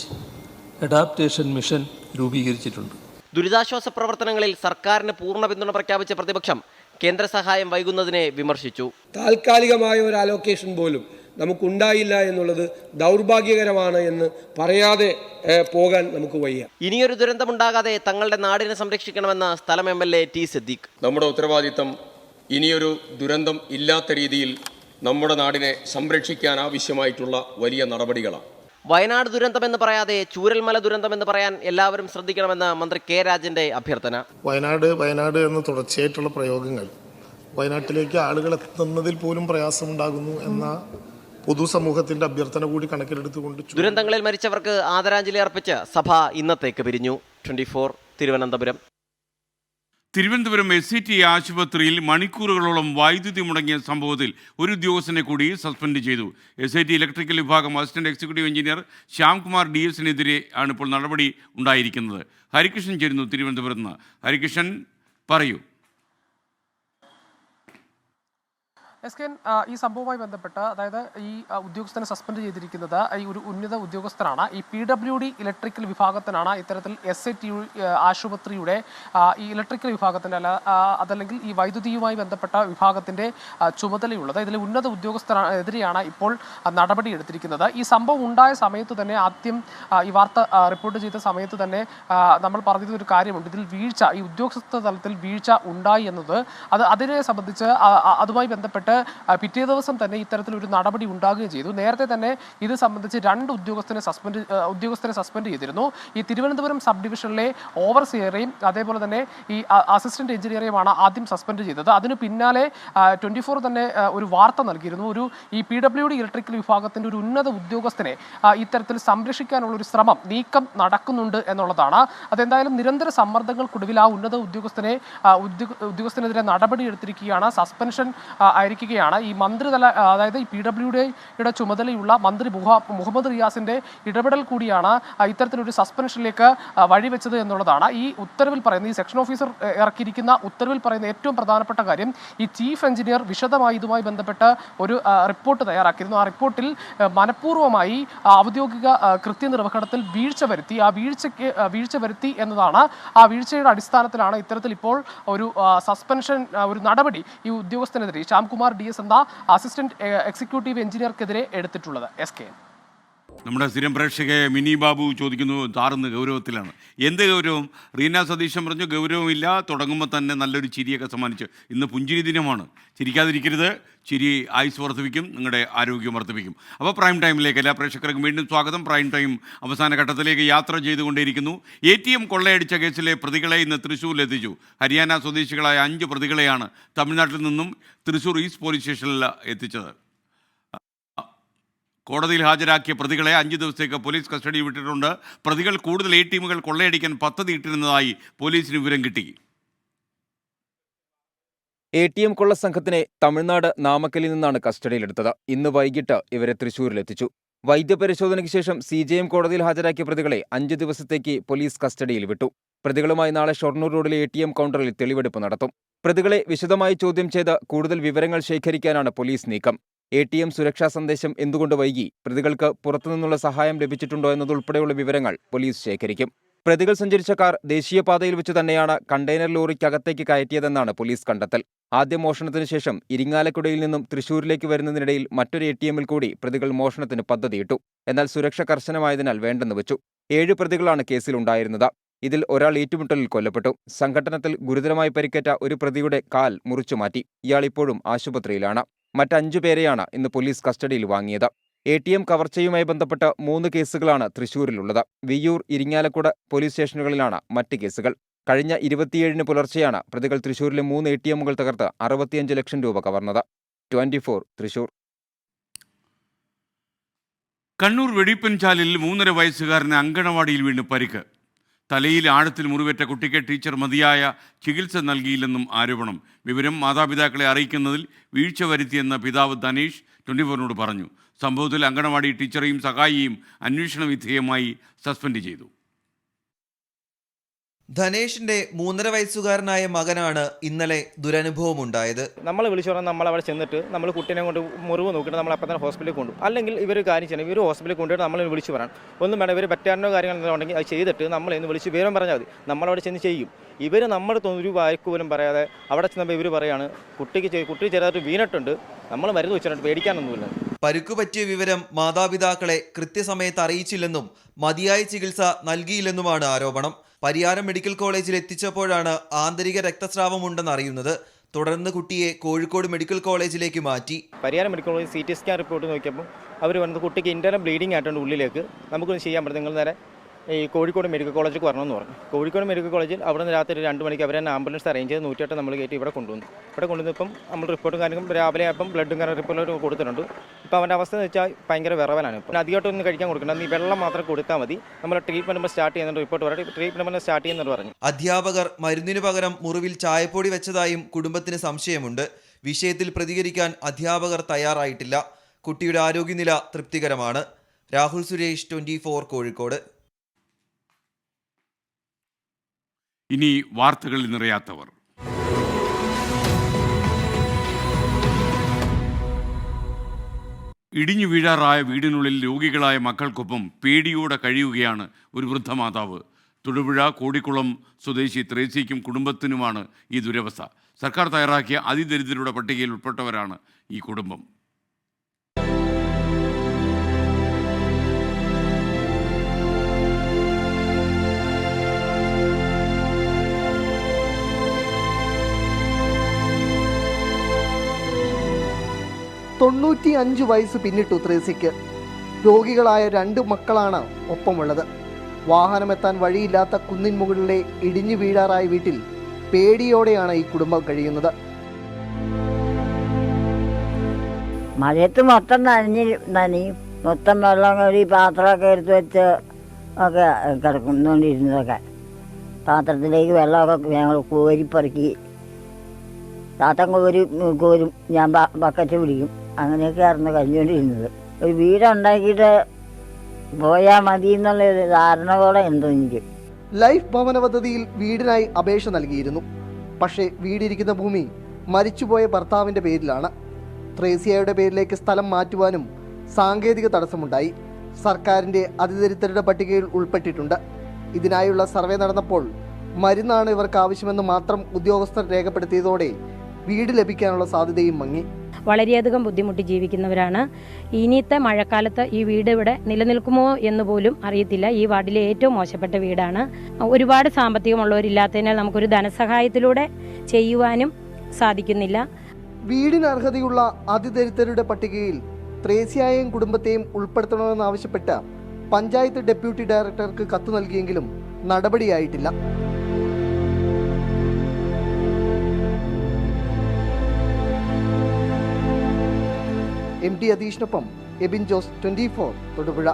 അഡാപ്റ്റേഷൻ മിഷൻ രൂപീകരിച്ചിട്ടുണ്ട്. ദുരിതാശ്വാസ പ്രവർത്തനങ്ങളിൽ സർക്കാരിന് പൂർണ്ണ പിന്തുണ പ്രഖ്യാപിച്ച പ്രതിപക്ഷം കേന്ദ്ര സഹായം വൈകുന്നതിനെ വിമർശിച്ചു. താൽക്കാലികമായ ഒരു അലോക്കേഷൻ പോലും നമുക്കുണ്ടായില്ല എന്നുള്ളത് ദൗർഭാഗ്യകരമാണ് എന്ന് പറയാതെ പോകാൻ നമുക്ക് വയ്യ. ഇനിയൊരു ദുരന്തമുണ്ടാകാതെ തങ്ങളുടെ നാടിനെ സംരക്ഷിക്കണമെന്ന് സ്ഥലം MLA T. സിദ്ദീഖ്. നമ്മുടെ ഉത്തരവാദിത്തം ഇനിയൊരു ദുരന്തം ഇല്ലാത്ത രീതിയിൽ നമ്മുടെ നാടിനെ സംരക്ഷിക്കാൻ ആവശ്യമായിട്ടുള്ള വലിയ നടപടികളാണ്. വയനാട് ദുരന്തമെന്ന് പറയാതെ ചൂരൽമല ദുരന്തമെന്ന് പറയാൻ എല്ലാവരും ശ്രദ്ധിക്കണമെന്ന് മന്ത്രി K. രാജന്റെ അഭ്യർത്ഥന. വയനാട് എന്ന് തുടർച്ചയായിട്ടുള്ള പ്രയോഗങ്ങൾ വയനാട്ടിലേക്ക് ആളുകൾ എത്തുന്നതിൽ പോലും പ്രയാസമുണ്ടാകുന്നു എന്ന പൊതുസമൂഹത്തിന്റെ അഭ്യർത്ഥന കൂടി കണക്കിലെടുത്തുകൊണ്ട് ദുരന്തങ്ങളിൽ മരിച്ചവർക്ക് ആദരാഞ്ജലി അർപ്പിച്ച് സഭ ഇന്നത്തേക്ക് പിരിഞ്ഞു. 24 തിരുവനന്തപുരം. തിരുവനന്തപുരം SCT ആശുപത്രിയിൽ മണിക്കൂറുകളോളം വൈദ്യുതി മുടങ്ങിയ സംഭവത്തിൽ ഒരു ഉദ്യോഗസ്ഥനെ കൂടി സസ്പെൻഡ് ചെയ്തു. SIT ഇലക്ട്രിക്കൽ വിഭാഗം അസിസ്റ്റന്റ് എക്സിക്യൂട്ടീവ് എഞ്ചിനീയർ ശ്യാംകുമാർ DS-നെതിരെ ആണ് ഇപ്പോൾ നടപടി ഉണ്ടായിരിക്കുന്നത്. ഹരികൃഷ്ണൻ ചേരുന്നു തിരുവനന്തപുരത്ത് നിന്ന്. ഹരികൃഷ്ണൻ, പറയൂ. ഈ സംഭവവുമായി ബന്ധപ്പെട്ട് അതായത് ഈ ഉദ്യോഗസ്ഥനെ സസ്പെൻഡ് ചെയ്തിരിക്കുന്നത് ഈ ഒരു ഉന്നത ഉദ്യോഗസ്ഥനാണ്. ഈ PWD ഇലക്ട്രിക്കൽ വിഭാഗത്തിനാണ് ഇത്തരത്തിൽ SIT ആശുപത്രിയുടെ ഈ ഇലക്ട്രിക്കൽ വിഭാഗത്തിൻ്റെ അതല്ലെങ്കിൽ ഈ വൈദ്യുതിയുമായി ബന്ധപ്പെട്ട വിഭാഗത്തിൻ്റെ ചുമതലയുള്ളത്. ഇതിലെ ഉന്നത ഉദ്യോഗസ്ഥനെതിരെയാണ് ഇപ്പോൾ നടപടി എടുത്തിരിക്കുന്നത്. ഈ സംഭവം ഉണ്ടായ സമയത്ത് തന്നെ ആദ്യം ഈ വാർത്ത റിപ്പോർട്ട് ചെയ്ത സമയത്ത് തന്നെ നമ്മൾ പറഞ്ഞൊരു കാര്യമുണ്ട്. ഇതിൽ വീഴ്ച, ഈ ഉദ്യോഗസ്ഥ തലത്തിൽ വീഴ്ച ഉണ്ടായി എന്നത് അതിനെ സംബന്ധിച്ച് അതുമായി ബന്ധപ്പെട്ട് പിറ്റേ ദിവസം തന്നെ ഇത്തരത്തിലൊരു നടപടി ഉണ്ടാകുകയും ചെയ്തു. നേരത്തെ തന്നെ ഇത് സംബന്ധിച്ച് 2 ഉദ്യോഗസ്ഥരെ സസ്പെൻഡ് ചെയ്തിരുന്നു. ഈ തിരുവനന്തപുരം സബ് ഡിവിഷനിലെ ഓവർസിയറേയും അതേപോലെ തന്നെ ഈ അസിസ്റ്റന്റ് എഞ്ചിനീയറെയുമാണ് ആദ്യം സസ്പെൻഡ് ചെയ്തത്. അതിന് പിന്നാലെ 24 തന്നെ ഒരു വാർത്ത നൽകിയിരുന്നു. ഈ PWD ഇലക്ട്രിക്കൽ വിഭാഗത്തിന്റെ ഒരു ഉന്നത ഉദ്യോഗസ്ഥനെ ഇത്തരത്തിൽ സംരക്ഷിക്കാനുള്ള ഒരു ശ്രമം നീക്കം നടക്കുന്നുണ്ട് എന്നുള്ളതാണ്. അതെന്തായാലും നിരന്തര സമ്മർദ്ദങ്ങൾക്കൊടുവിൽ ആ ഉന്നത ഉദ്യോഗസ്ഥനെതിരെ നടപടി എടുത്തിരിക്കുകയാണ്. സസ്പെൻഷൻ ആയിരിക്കും ഇരിക്കുകയാണ്. ഈ മന്ത്രിതല അതായത് ഈ PWDയുടെ ചുമതലയുള്ള മന്ത്രി മുഹമ്മദ് റിയാസിന്റെ ഇടപെടൽ കൂടിയാണ് ഇത്തരത്തിലൊരു സസ്പെൻഷനിലേക്ക് വഴിവെച്ചത് എന്നുള്ളതാണ്. ഈ ഉത്തരവിൽ പറയുന്ന, ഈ സെക്ഷൻ ഓഫീസർ ഇറക്കിയിരിക്കുന്ന ഉത്തരവിൽ പറയുന്ന ഏറ്റവും പ്രധാനപ്പെട്ട കാര്യം, ഈ ചീഫ് എഞ്ചിനീയർ വിശദമായി ഇതുമായി ബന്ധപ്പെട്ട് ഒരു റിപ്പോർട്ട് തയ്യാറാക്കിയിരുന്നു. ആ റിപ്പോർട്ടിൽ മനഃപൂർവ്വമായി ഔദ്യോഗിക കൃത്യനിർവഹണത്തിൽ വീഴ്ച വരുത്തി എന്നതാണ്. ആ വീഴ്ചയുടെ അടിസ്ഥാനത്തിലാണ് ഇത്തരത്തിൽ ഇപ്പോൾ ഒരു സസ്പെൻഷൻ ഒരു നടപടി ഈ ഉദ്യോഗസ്ഥനെതിരെ, ശ്യാംകുമാർ DS എന്ന അസിസ്റ്റന്റ് എക്സിക്യൂട്ടീവ് എഞ്ചിനീയർക്കെതിരെ എടുത്തിട്ടുള്ളത്. SK, നമ്മുടെ സ്ഥിരം പ്രേക്ഷകയെ മിനി ബാബു ചോദിക്കുന്നു, താറുന്ന ഗൗരവത്തിലാണ്. എന്ത് ഗൗരവം? റീന സതീശൻ പറഞ്ഞു ഗൗരവമില്ല, തുടങ്ങുമ്പോൾ തന്നെ നല്ലൊരു ചിരിയൊക്കെ സമ്മാനിച്ച്. ഇന്ന് പുഞ്ചിരി ദിനമാണ്, ചിരിക്കാതിരിക്കരുത്. ചിരി ആയുസ് വർദ്ധിപ്പിക്കും, നിങ്ങളുടെ ആരോഗ്യം വർദ്ധിപ്പിക്കും. അപ്പോൾ പ്രൈം ടൈമിലേക്ക് എല്ലാ പ്രേക്ഷകർക്കും വീണ്ടും സ്വാഗതം. പ്രൈം ടൈം അവസാന ഘട്ടത്തിലേക്ക് യാത്ര ചെയ്തുകൊണ്ടേയിരിക്കുന്നു. ATM കൊള്ളയടിച്ച കേസിലെ പ്രതികളെ ഇന്ന് തൃശ്ശൂരിലെത്തിച്ചു. ഹരിയാന സ്വദേശികളായ 5 പ്രതികളെയാണ് തമിഴ്നാട്ടിൽ നിന്നും തൃശ്ശൂർ ഈസ്റ്റ് പോലീസ് സ്റ്റേഷനിൽ എത്തിച്ചത്. കോടതിയിൽ ഹാജരാക്കിയ പ്രതികളെ 5 ദിവസത്തേക്ക് പോലീസ് കസ്റ്റഡിയിൽ വിട്ടിട്ടുണ്ട്. പ്രതികൾ കൂടുതൽ ATMകൾ കൊള്ളയടിക്കാൻ പദ്ധതി ഇട്ടിരുന്നതായി പോലീസിന് വിവരം കിട്ടി. ATM കൊള്ള സംഘത്തിനെ തമിഴ്നാട് നാമക്കലിൽ നിന്നാണ് കസ്റ്റഡിയിലെടുത്തത്. ഇന്ന് വൈകിട്ട് ഇവരെ തൃശ്ശൂരിലെത്തിച്ചു. വൈദ്യപരിശോധനയ്ക്ക് ശേഷം CJM കോടതിയിൽ ഹാജരാക്കിയ പ്രതികളെ 5 ദിവസത്തേക്ക് പോലീസ് കസ്റ്റഡിയിൽ വിട്ടു. പ്രതികളുമായി നാളെ ഷൊർണൂർ റോഡിലെ ATM കൗണ്ടറിൽ തെളിവെടുപ്പ് നടത്തും. പ്രതികളെ വിശദമായി ചോദ്യം ചെയ്ത് കൂടുതൽ വിവരങ്ങൾ ശേഖരിക്കാനാണ് പോലീസ് നീക്കം. ATM സുരക്ഷാ സന്ദേശം എന്തുകൊണ്ട് വൈകി, പ്രതികൾക്ക് പുറത്തുനിന്നുള്ള സഹായം ലഭിച്ചിട്ടുണ്ടോ എന്നതുൾപ്പെടെയുള്ള വിവരങ്ങൾ പോലീസ് ശേഖരിക്കും. പ്രതികൾ സഞ്ചരിച്ച കാർ ദേശീയപാതയിൽ വെച്ച് തന്നെയാണ് കണ്ടെയ്നർ ലോറിക്കകത്തേക്ക് കയറ്റിയതെന്നാണ് പോലീസ് കണ്ടെത്തൽ. ആദ്യ മോഷണത്തിന് ശേഷം ഇരിങ്ങാലക്കുടയിൽ നിന്നും തൃശ്ശൂരിലേക്ക് വരുന്നതിനിടയിൽ മറ്റൊരു ATMൽ കൂടി പ്രതികൾ മോഷണത്തിന് പദ്ധതിയിട്ടു. എന്നാൽ സുരക്ഷ കർശനമായതിനാൽ വേണ്ടെന്ന് വെച്ചു. 7 പ്രതികളാണ് കേസിലുണ്ടായിരുന്നത്. ഇതിൽ ഒരാൾ ഏറ്റുമുട്ടലിൽ കൊല്ലപ്പെട്ടു. സംഘട്ടനത്തിൽ ഗുരുതരമായി പരിക്കേറ്റ ഒരു പ്രതിയുടെ കാൽ മുറിച്ചുമാറ്റി. ഇയാൾ ഇപ്പോഴും ആശുപത്രിയിലാണ്. മറ്റ് 5 പേരെയാണ് ഇന്ന് പോലീസ് കസ്റ്റഡിയിൽ വാങ്ങിയത്. ATM കവർച്ചയുമായി ബന്ധപ്പെട്ട 3 കേസുകളാണ് തൃശ്ശൂരിലുള്ളത്. വിയ്യൂർ, ഇരിങ്ങാലക്കുട പോലീസ് സ്റ്റേഷനുകളിലാണ് മറ്റ് കേസുകൾ. കഴിഞ്ഞ 27-ന് പുലർച്ചെയാണ് പ്രതികൾ തൃശ്ശൂരിലെ 3 ATMകൾ തകർത്ത് 65 ലക്ഷം രൂപ കവർന്നത്. 24 തൃശ്ശൂർ. കണ്ണൂർ വെടിപ്പൻചാലിൽ 3.5 വയസ്സുകാരന് അങ്കണവാടിയിൽ വീണ് പരിക്ക്. തലയിൽ ആഴത്തിൽ മുറിവേറ്റ കുട്ടിക്ക് ടീച്ചർ മതിയായ ചികിത്സ നൽകിയില്ലെന്നും ആരോപണം. വിവരം മാതാപിതാക്കളെ അറിയിക്കുന്നതിൽ വീഴ്ച വരുത്തിയെന്ന് പിതാവ് ധനേഷ് 24-നോട് പറഞ്ഞു. സംഭവത്തിൽ അങ്കണവാടി ടീച്ചറെയും സഹായിയെയും അന്വേഷണ വിധേയമായി സസ്പെൻഡ് ചെയ്തു. ധനേഷിന്റെ 3.5 വയസ്സുകാരനായ മകനാണ് ഇന്നലെ ദുരനുഭവമുണ്ടായത്. നമ്മൾ വിളിച്ചു പറഞ്ഞാൽ നമ്മളവിടെ ചെന്നിട്ട് നമ്മൾ കുട്ടീനെ കൊണ്ട് മുറിവ് നോക്കിയിട്ട് നമ്മൾ അപ്പം തന്നെ ഹോസ്പിറ്റലിൽ കൊണ്ടു. അല്ലെങ്കിൽ ഇവർ കാര്യം ചെയ്യണം, ഇവർ ഹോസ്പിറ്റലിൽ കൊണ്ടുപോയിട്ട് നമ്മൾ വിളിച്ചു പറയണം. ഒന്നും വേണം, ഇവർ പറ്റാനോ കാര്യങ്ങളോ ഉണ്ടെങ്കിൽ അത് ചെയ്തിട്ട് നമ്മൾ ഇന്ന് വിളിച്ച് വിവരം പറഞ്ഞാൽ മതി. നമ്മളവിടെ ചെന്ന് ചെയ്യും. ഇവർ നമ്മൾ ഒരു വാക്ക് പോലും പറയാതെ അവിടെ ചെന്നപ്പോൾ ഇവർ പറയാണ് കുട്ടി ചെറുതായിട്ട് വീണിട്ടുണ്ട്, നമ്മൾ മരുന്ന് വെച്ചിട്ടുണ്ട്, പേടിക്കാനൊന്നുമില്ല. പരുക്കു പറ്റിയ വിവരം മാതാപിതാക്കളെ കൃത്യസമയത്ത് അറിയിച്ചില്ലെന്നും മതിയായ ചികിത്സ നൽകിയില്ലെന്നുമാണ് ആരോപണം. പരിയാരം മെഡിക്കൽ കോളേജിൽ എത്തിച്ചപ്പോഴാണ് ആന്തരിക രക്തസ്രാവമുണ്ടെന്ന് അറിയുന്നത്. തുടർന്ന് കുട്ടിയെ കോഴിക്കോട് മെഡിക്കൽ കോളേജിലേക്ക് മാറ്റി. Pariyaram medical college CT scan report നോക്കിയപ്പോൾ അവർ പറഞ്ഞത് കുട്ടിക്ക് ഇന്റർനൽ ബ്ലീഡിംഗ് ആയിട്ടുണ്ട് ഉള്ളിലേക്ക്, നമുക്കൊന്നും ചെയ്യാൻ പറ്റും, നിങ്ങൾ നേരെ ഈ കോഴിക്കോട് മെഡിക്കൽ കോളേജിലേക്ക് വരണമെന്ന് പറഞ്ഞു. കോഴിക്കോട് മെഡിക്കൽ കോളേജിൽ അവിടെ നിന്ന് രാത്രി 2 മണിക്ക് അവർ തന്നെ ആംബുലൻസ് അറേഞ്ച് ചെയ്ത് 108 നമ്മൾ കയറ്റി ഇവിടെ കൊണ്ടുവന്നു. ഇവിടെ കൊണ്ടുവന്നപ്പം നമ്മൾ റിപ്പോർട്ടും കാര്യങ്ങളും രാവിലെ ആയപ്പം ബ്ലഡും കാര്യം റിപ്പോർട്ട് കൊടുത്തിട്ടുണ്ട്. ഇപ്പോൾ അവൻ്റെ അവസ്ഥ എന്ന് വെച്ചാൽ ഭയങ്കര വിറവലാണ്. ഇപ്പം അധികമായിട്ടൊന്നും കഴിക്കാൻ കൊടുക്കണം, ഈ വെള്ളം മാത്രം കൊടുത്താൽ മതി. നമ്മൾ ട്രീറ്റ്മെൻറ്റ് സ്റ്റാർട്ട് ചെയ്യുന്നുണ്ട്, റിപ്പോർട്ട് പറയും ട്രീറ്റ്മെൻറ്റ് സ്റ്റാർട്ട് ചെയ്യുന്നുണ്ട് പറഞ്ഞു. അധ്യാപകർ മരുന്നിനു പകരം മുറിവിൽ ചായപ്പൊടി വെച്ചതായും കുടുംബത്തിന് സംശയമുണ്ട്. വിഷയത്തിൽ പ്രതികരിക്കാൻ അധ്യാപകർ തയ്യാറായിട്ടില്ല. കുട്ടിയുടെ ആരോഗ്യനില തൃപ്തികരമാണ്. രാഹുൽ സുരേഷ്, 24 കോഴിക്കോട്. ഇനി വാർത്തകളിൽ നിറയാത്തവർ. ഇടിഞ്ഞു വീഴാറായ വീടിനുള്ളിൽ രോഗികളായ മക്കൾക്കൊപ്പം പേടിയോടെ കഴിയുകയാണ് ഒരു വൃദ്ധമാതാവ്. തൊടുപുഴ കോടിക്കുളം സ്വദേശി ത്രേസിക്കും കുടുംബത്തിനുമാണ് ഈ ദുരവസ്ഥ. സർക്കാർ തയ്യാറാക്കിയ അതിദരിദ്രരുടെ പട്ടികയിൽ ഉൾപ്പെട്ടവരാണ് ഈ കുടുംബം. തൊണ്ണൂറ്റിയഞ്ച് വയസ്സ് പിന്നിട്ടു ത്രേസിക്ക്. രോഗികളായ 2 മക്കളാണ് ഒപ്പമുള്ളത്. വാഹനമെത്താൻ വഴിയില്ലാത്ത കുന്നിൻ മുകളിലെ ഇടിഞ്ഞു വീഴാറായ വീട്ടിൽ പേടിയോടെയാണ് ഈ കുടുംബം കഴിയുന്നത്. മഴയത്ത് മൊത്തം നനയും, മൊത്തം വെള്ളം കയറി പാത്രമൊക്കെ എടുത്ത് വെച്ച് ഒക്കെ കിടക്കുന്നുകൊണ്ടിരുന്നതൊക്കെ പാത്രത്തിലേക്ക് വെള്ളമൊക്കെ ഞങ്ങൾ കോരിപ്പറക്കി താത്തൻ കോരും ഞാൻ ബക്കറ്റ് പിടിക്കും. അങ്ങനെയൊക്കെയായിരുന്നു കഴിഞ്ഞുകൊണ്ടിരുന്നത്. ഒരു വീടുണ്ടാക്കിയിട്ട് പോയാൽ മതി എന്നുള്ള ഒരു ധാരണയോടെ ഉണ്ടോ എനിക്ക്. ലൈഫ് ഭവന പദ്ധതിയിൽ വീടിനായി അപേക്ഷ നൽകിയിരുന്നു. പക്ഷേ വീടിരിക്കുന്ന ഭൂമി മരിച്ചുപോയ ഭർത്താവിൻ്റെ പേരിലാണ്. ത്രേസ്യയുടെ പേരിലേക്ക് സ്ഥലം മാറ്റുവാനും സാങ്കേതിക തടസ്സമുണ്ടായി. സർക്കാരിൻ്റെ അതിദരിദ്രരുടെ പട്ടികയിൽ ഉൾപ്പെട്ടിട്ടുണ്ട്. ഇതിനായുള്ള സർവേ നടന്നപ്പോൾ മരുന്നാണ് ഇവർക്ക് ആവശ്യമെന്ന് മാത്രം ഉദ്യോഗസ്ഥർ രേഖപ്പെടുത്തിയതോടെ വീട് ലഭിക്കാനുള്ള സാധ്യതയും മങ്ങി. വളരെയധികം ബുദ്ധിമുട്ടി ജീവിക്കുന്നവരാണ്. ഇനിയത്തെ മഴക്കാലത്ത് ഈ വീട് ഇവിടെ നിലനിൽക്കുമോ എന്ന് പോലും അറിയത്തില്ല. ഈ വാർഡിലെ ഏറ്റവും മോശപ്പെട്ട വീടാണ്. ഒരുപാട് സാമ്പത്തികമുള്ളവരില്ലാത്തതിനാൽ നമുക്കൊരു ധനസഹായത്തിലൂടെ ചെയ്യുവാനും സാധിക്കുന്നില്ല. വീടിന് അർഹതയുള്ള അതിദരിദ്രരുടെ പട്ടികയിൽ ത്രേസ്യയെയും കുടുംബത്തെയും ഉൾപ്പെടുത്തണമെന്നാവശ്യപ്പെട്ട് പഞ്ചായത്ത് ഡെപ്യൂട്ടി ഡയറക്ടർക്ക് കത്ത് നൽകിയെങ്കിലും നടപടിയായിട്ടില്ല. MT അധീഷിനൊപ്പം എബിൻ ജോസ്, 24 തൊടുപുഴ.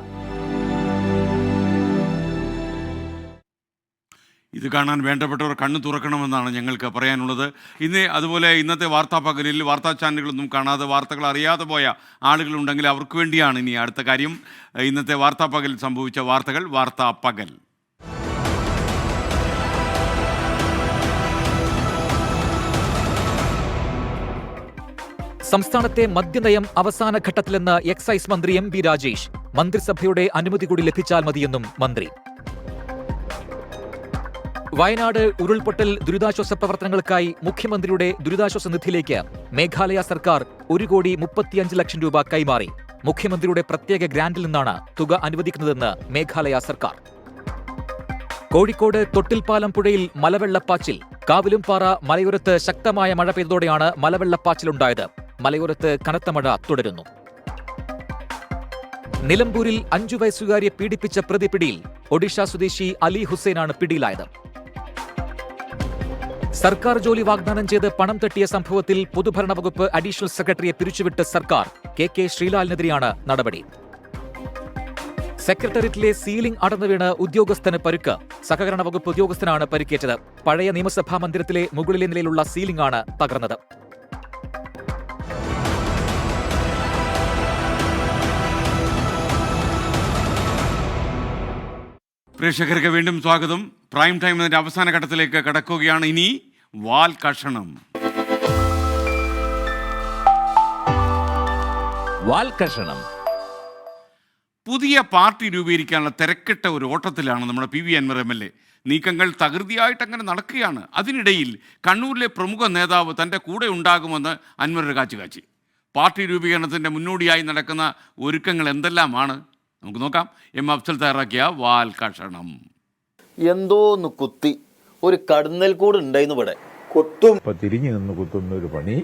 ഇത് കാണാൻ വേണ്ടപ്പെട്ടവർ കണ്ണു തുറക്കണമെന്നാണ് ഞങ്ങൾക്ക് പറയാനുള്ളത്. അതുപോലെ ഇന്നത്തെ വാർത്താ പകലിൽ വാർത്താ ചാനലുകളൊന്നും കാണാതെ വാർത്തകൾ അറിയാതെ പോയ ആളുകളുണ്ടെങ്കിൽ അവർക്ക് വേണ്ടിയാണ് ഇനി അടുത്ത കാര്യം. ഇന്നത്തെ വാർത്താ പകലിൽ സംഭവിച്ച വാർത്തകൾ വാർത്താ പകൽ. സംസ്ഥാനത്തെ മദ്യനയം അവസാന ഘട്ടത്തിലെന്ന് എക്സൈസ് മന്ത്രി MB രാജേഷ്. മന്ത്രിസഭയുടെ അനുമതി കൂടി ലഭിച്ചാൽ മതിയെന്നും മന്ത്രി. വയനാട് ഉരുൾപൊട്ടൽ ദുരിതാശ്വാസ പ്രവർത്തനങ്ങൾക്കായി മുഖ്യമന്ത്രിയുടെ ദുരിതാശ്വാസ നിധിയിലേക്ക് മേഘാലയ സർക്കാർ 1,35 ലക്ഷം രൂപ കൈമാറി. മുഖ്യമന്ത്രിയുടെ പ്രത്യേക ഗ്രാന്റിൽ നിന്നാണ് തുക അനുവദിക്കുന്നതെന്ന് മേഘാലയ സർക്കാർ. കോഴിക്കോട് തൊട്ടിൽപ്പാലം പുഴയിൽ മലവെള്ളപ്പാച്ചിൽ. കാവിലുംപാറ മലയോരത്ത് ശക്തമായ മഴ പെയ്തതോടെയാണ് മലവെള്ളപ്പാച്ചിലുണ്ടായത്. മലയോരത്ത് കനത്ത മഴ തുടരുന്നു. നിലമ്പൂരിൽ 5 വയസ്സുകാരിയെ പീഡിപ്പിച്ച പ്രതി പിടിയിൽ. ഒഡീഷ സ്വദേശി അലി ഹുസൈനാണ് പിടിയിലായത്. സർക്കാർ ജോലി വാഗ്ദാനം ചെയ്ത് പണം തട്ടിയ സംഭവത്തിൽ പൊതുഭരണ വകുപ്പ് അഡീഷണൽ സെക്രട്ടറിയെ പിരിച്ചുവിട്ട് സർക്കാർ. KK ശ്രീലാലിനെതിരെയാണ് നടപടി. സെക്രട്ടേറിയറ്റിലെ സീലിംഗ് അടർന്നു വീണ് ഉദ്യോഗസ്ഥന് പരുക്ക്. സഹകരണ വകുപ്പ് ഉദ്യോഗസ്ഥനാണ് പരിക്കേറ്റത്. പഴയ നിയമസഭാ മന്ദിരത്തിലെ മുകളിലെ നിലയിലുള്ള സീലിംഗ് ആണ് തകർന്നത്. പ്രേക്ഷകർക്ക് വീണ്ടും സ്വാഗതം. പ്രൈം ടൈം എന്നതിൻ്റെ അവസാന ഘട്ടത്തിലേക്ക് കടക്കുകയാണ്. ഇനി വാൽ കഷണം. വാൽ കഷണം. പുതിയ പാർട്ടി രൂപീകരിക്കാനുള്ള തിരക്കിട്ട ഒരു ഓട്ടത്തിലാണ് നമ്മുടെ PV അൻവർ MLA. നീക്കങ്ങൾ തകൃതിയായിട്ട് അങ്ങനെ നടക്കുകയാണ്. അതിനിടയിൽ കണ്ണൂരിലെ പ്രമുഖ നേതാവ് തൻ്റെ കൂടെ ഉണ്ടാകുമെന്ന് അൻവർ കാച്ചി. പാർട്ടി രൂപീകരണത്തിൻ്റെ മുന്നോടിയായി നടക്കുന്ന ഒരുക്കങ്ങൾ എന്തെല്ലാമാണ് നമുക്ക് നോക്കാം. അഫ്സൽ തയ്യാറാക്കിയ വാൽ കഷണം. എന്തോന്ന് കുത്തി ഒരു കടന്നൽ കൂട് ഉണ്ടായിരുന്നു ഇവിടെ. കുത്തും തിരിഞ്ഞു നിന്ന് കുത്തുന്ന ഒരു പണി.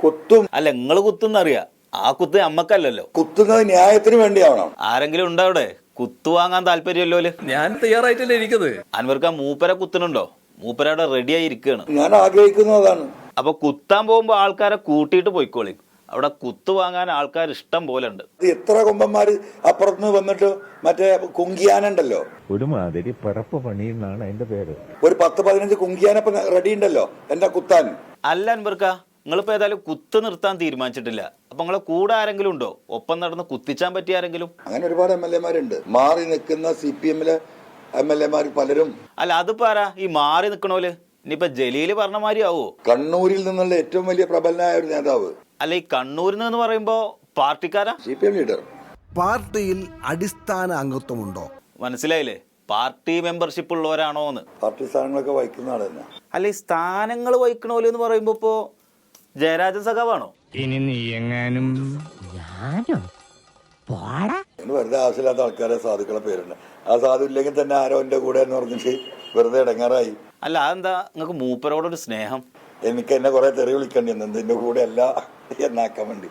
കുത്തും അല്ല, നിങ്ങള് കുത്തുന്നറിയാ. ആ കുത്ത് അമ്മക്കല്ലല്ലോ. കുത്തുന്നത് ന്യായത്തിന് വേണ്ടിയാവണം. ആരെങ്കിലും ഉണ്ടോ അവിടെ കുത്തു വാങ്ങാൻ താല്പര്യമല്ലോ? ഞാൻ തയ്യാറായിട്ടല്ലേ ഇരിക്കുന്നത്. അൻവർക്ക് മൂപ്പര കുത്തുന്നുണ്ടോ? മൂപ്പരവിടെ റെഡിയായി ഇരിക്കുകയാണ്. ഞാൻ ആഗ്രഹിക്കുന്നതാണ്. അപ്പൊ കുത്താൻ പോകുമ്പോ ആൾക്കാരെ കൂട്ടിയിട്ട് പോയിക്കോളി. അവിടെ കുത്തു വാങ്ങാൻ ആൾക്കാർ ഇഷ്ടം പോലെ ഉണ്ട്. എത്ര കൊമ്പന്മാര് അപ്പുറത്തുനിന്ന് വന്നിട്ട് മറ്റേ കുങ്കിയാനുണ്ടല്ലോ, ഒരുമാതിരി പറപ്പ് പണി എന്നാണ് അതിന്റെ പേര്. ഒരു 10-15 കുങ്കിയാനപ്പം റെഡി ഉണ്ടല്ലോ എന്റെ കുത്താൻ. അല്ല അൻവർക്ക, നിങ്ങളിപ്പോ ഏതായാലും കുത്ത് നിർത്താൻ തീരുമാനിച്ചിട്ടില്ല. അപ്പൊ നിങ്ങളെ കൂടെ ആരെങ്കിലും ഉണ്ടോ? ഒപ്പം നടന്ന് കുത്തിച്ചാൻ പറ്റിയ ആരെങ്കിലും? അങ്ങനെ ഒരുപാട് MLA-മാരുണ്ട്. മാറി നിൽക്കുന്ന CPM-ലെ MLA-മാർ പലരും. അല്ല അതിപ്പോ ആരാ ഈ മാറി നിക്കണോല്? ഇനിയിപ്പോ ജലീല് പറഞ്ഞ മാതിരി ആവോ? കണ്ണൂരിൽ നിന്നുള്ള ഏറ്റവും വലിയ പ്രബലനായ ഒരു നേതാവ്. അല്ല ഈ കണ്ണൂരിൽ നിന്ന് പറയുമ്പോ പാർട്ടിക്കാരാ? CPM leader. പാർട്ടിയിൽ അടിസ്ഥാന അംഗത്വമുണ്ടോ? മനസ്സിലായില്ലേ? പാർട്ടി മെമ്പർഷിപ്പ് ഉള്ളവരാണോന്ന്. പാർട്ടി സ്ഥാനങ്ങളൊക്കെ വഹിക്കുന്ന ആൾ തന്നെ. അല്ല ഈ സ്ഥാനങ്ങൾ വഹിക്കണോല് എന്ന് പറയുമ്പോ ഇപ്പോ ജയരാജൻ സഖാവാണോ? ഇനി നീ എങ്ങാനും വെറുതെ ആവശ്യമില്ലാത്ത ആൾക്കാരെ സാധുക്കളെ പേരുണ്ട്. ആ സാധു ഇല്ലെങ്കിൽ തന്നെ ആരോ എന്റെ കൂടെ എന്ന് പറഞ്ഞിട്ട് വെറുതെ ഇടങ്ങാറായി. അല്ല അതെന്താ നിങ്ങൾക്ക് മൂപ്പരോടൊരു സ്നേഹം? എനിക്ക് എന്നെ കുറെ തെറി വിളിക്കേണ്ടി വന്നു എന്റെ കൂടെ അല്ല എന്നാക്കാൻ വേണ്ടി.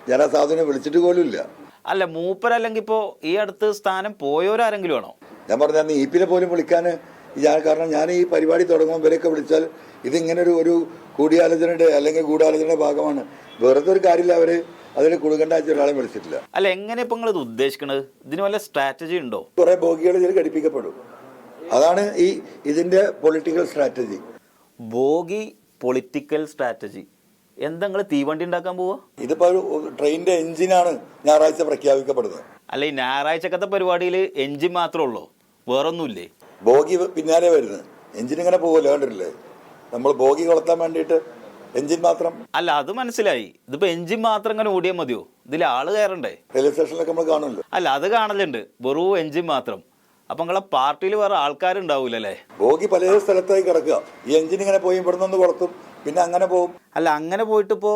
ഞാൻ ആ സാധുവിനെ വിളിച്ചിട്ട് പോലും ഇല്ല. അല്ല മൂപ്പരല്ലെങ്കിൽ ഇപ്പോ ഈ അടുത്ത് സ്ഥാനം പോയവരാരെങ്കിലും ആണോ? ഞാൻ പറഞ്ഞ EPനെ പോലും വിളിക്കാൻ കാരണം ഞാൻ ഈ പരിപാടി തുടങ്ങുമ്പോൾ ഇവരൊക്കെ വിളിച്ചാൽ ഇതിങ്ങനെ ഒരു കൂടിയാലോചനയുടെ അല്ലെങ്കിൽ ഗൂഢാലോചനയുടെ ഭാഗമാണ്. വെറുതെ ഒരു കാര്യമില്ല. അവര് അതിന് കൊടുക്കേണ്ട ഒരാളെ വിളിച്ചിട്ടില്ല. അല്ല എങ്ങനെ ഇപ്പൊ നിങ്ങൾ ഇത് ഉദ്ദേശിക്കണത്? ഇതിന് വല്ല സ്ട്രാറ്റജി ഉണ്ടോ? കുറെ ബോഗികൾ ഇതിൽ ഘടിപ്പിക്കപ്പെടും. അതാണ് ഇതിന്റെ political strategy. Bogie political strategy എന്താ നിങ്ങൾ തീവണ്ടി ഉണ്ടാക്കാൻ പോവാ? ഇതിപ്പോ ഒരു ട്രെയിനിന്റെ എഞ്ചിനാണ് ഞായറാഴ്ച പ്രഖ്യാപിക്കപ്പെടുന്നത്. അല്ല, ഈ ഞായറാഴ്ചക്കത്തെ പരിപാടിയിൽ എഞ്ചിൻ മാത്രമേ ഉള്ളൂ, വേറൊന്നുമില്ലേ? ബോഗി പിന്നാലെ വരുന്നത്, എഞ്ചിൻ ഇങ്ങനെ പോകല്ലോ, കണ്ടിട്ടില്ലേ? നമ്മൾ ബോഗി കൊളത്താൻ വേണ്ടിയിട്ട് എഞ്ചിൻ മാത്രം. അല്ല, അത് മനസ്സിലായി. ഇതിപ്പോ എഞ്ചിൻ മാത്രം ഇങ്ങനെ ഓടിയാൽ മതിയോ? ഇതിൽ ആള് കയറണ്ടേ? റെയിൽവേ സ്റ്റേഷനിലൊക്കെ നമ്മൾ കാണുമല്ലോ. അല്ല, അത് കാണലുണ്ട്, വെറും എഞ്ചിൻ മാത്രം. അപ്പൊ നിങ്ങളെ പാർട്ടിയിൽ വേറെ ആൾക്കാരുണ്ടാവൂലല്ലേ? ബോഗി പല സ്ഥലത്തായി കിടക്കുക. ഈ എഞ്ചിൻ ഇങ്ങനെ പോയി ഇവിടുന്ന് ഒന്ന് കൊളത്തും, പിന്നെ അങ്ങനെ പോകും. അല്ല, അങ്ങനെ പോയിട്ട് ഇപ്പോ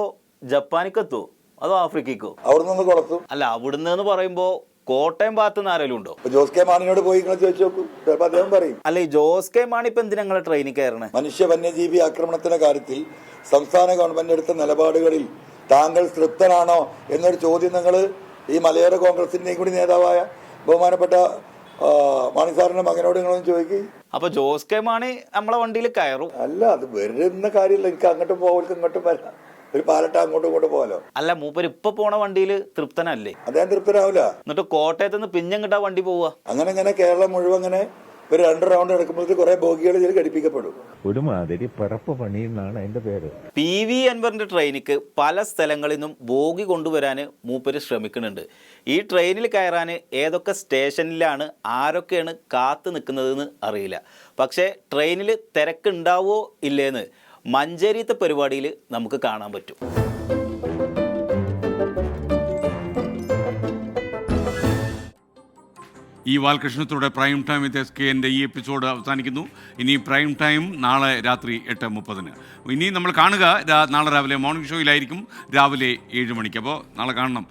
ജപ്പാനിക്ക് എത്തുമോ അതോ ആഫ്രിക്കയ്ക്കോ? അവിടുന്ന് ഒന്ന് കൊളത്തും. അല്ല, അവിടുന്ന് എന്ന് പറയുമ്പോ കോട്ടയം ഭാഗത്ത് നിന്ന് ആരെങ്കിലും ഉണ്ടോ? ജോസ് കെ മാണിയോട് പോയി നിങ്ങൾ ചോദിച്ചു നോക്കൂ, ചിലപ്പോൾ അദ്ദേഹം പറയും. അല്ല, ഈ ജോസ് കെ മാണി ഇപ്പൊ എന്തിനാ നിങ്ങളെ ട്രെയിനിൽ കയറണേ? മനുഷ്യ വന്യജീവി ആക്രമണത്തിന്റെ കാര്യത്തിൽ സംസ്ഥാന ഗവൺമെന്റ് എടുത്ത നിലപാടുകളിൽ താങ്കൾ തൃപ്തനാണോ എന്നൊരു ചോദ്യം നിങ്ങൾ ഈ മലയോര കോൺഗ്രസിന്റെയും കൂടി നേതാവായ ബഹുമാനപ്പെട്ട മാണി സാറിന്റെ മകനോട് നിങ്ങളൊന്ന് ചോദിക്കും. അപ്പൊ ജോസ് കെ മാണി നമ്മളെ വണ്ടിയിൽ കയറും? അല്ല, അത് വരുന്ന കാര്യമില്ല. എനിക്ക് അങ്ങോട്ടും പോകൽക്ക് ഇങ്ങോട്ടും വരാം, ഒരു പാലട്ട അങ്ങോട്ടും ഇങ്ങോട്ടും പോകാലോ. അല്ല, മൂപ്പര് ഇപ്പൊ പോണ വണ്ടിയിൽ തൃപ്തനല്ലേ? അദ്ദേഹം തൃപ്തനാവില്ല. എന്നിട്ട് കോട്ടയത്ത് നിന്ന് പിന്നെങ്ങിട്ടാ വണ്ടി പോവാ? അങ്ങനെ കേരളം മുഴുവൻ അങ്ങനെ ഒരു 2 റൗണ്ട് എടുക്കുമ്പോഴത്തേക്ക് കുറെ ബോഗികൾ ഇതിൽ ഘടിപ്പിക്കപ്പെടും. ഒരുമാതിരി പിറപ്പ് പണി എന്നാണ് അതിന്റെ പേര്. PV അൻവറിന്റെ ട്രെയിനിക്ക് പല സ്ഥലങ്ങളിൽ നിന്നും ബോഗി കൊണ്ടുവരാൻ മൂപ്പര് ശ്രമിക്കുന്നുണ്ട്. ഈ ട്രെയിനിൽ കയറാൻ ഏതൊക്കെ സ്റ്റേഷനിലാണ് ആരൊക്കെയാണ് കാത്തു നിൽക്കുന്നതെന്ന് അറിയില്ല. പക്ഷേ ട്രെയിനിൽ തിരക്കുണ്ടാവോ ഇല്ലേന്ന് മഞ്ചേരിയത്തെ പരിപാടിയിൽ നമുക്ക് കാണാൻ പറ്റും. ഈ ബാലകൃഷ്ണത്തോടെ പ്രൈം ടൈം വിത്ത് SKന്റെ ഈ എപ്പിസോഡ് അവസാനിക്കുന്നു. ഇനി പ്രൈം ടൈം നാളെ രാത്രി 8:30. ഇനി നമ്മൾ കാണുക നാളെ രാവിലെ മോർണിംഗ് ഷോയിലായിരിക്കും, രാവിലെ 7 മണിക്ക്. അപ്പോൾ നാളെ കാണണം.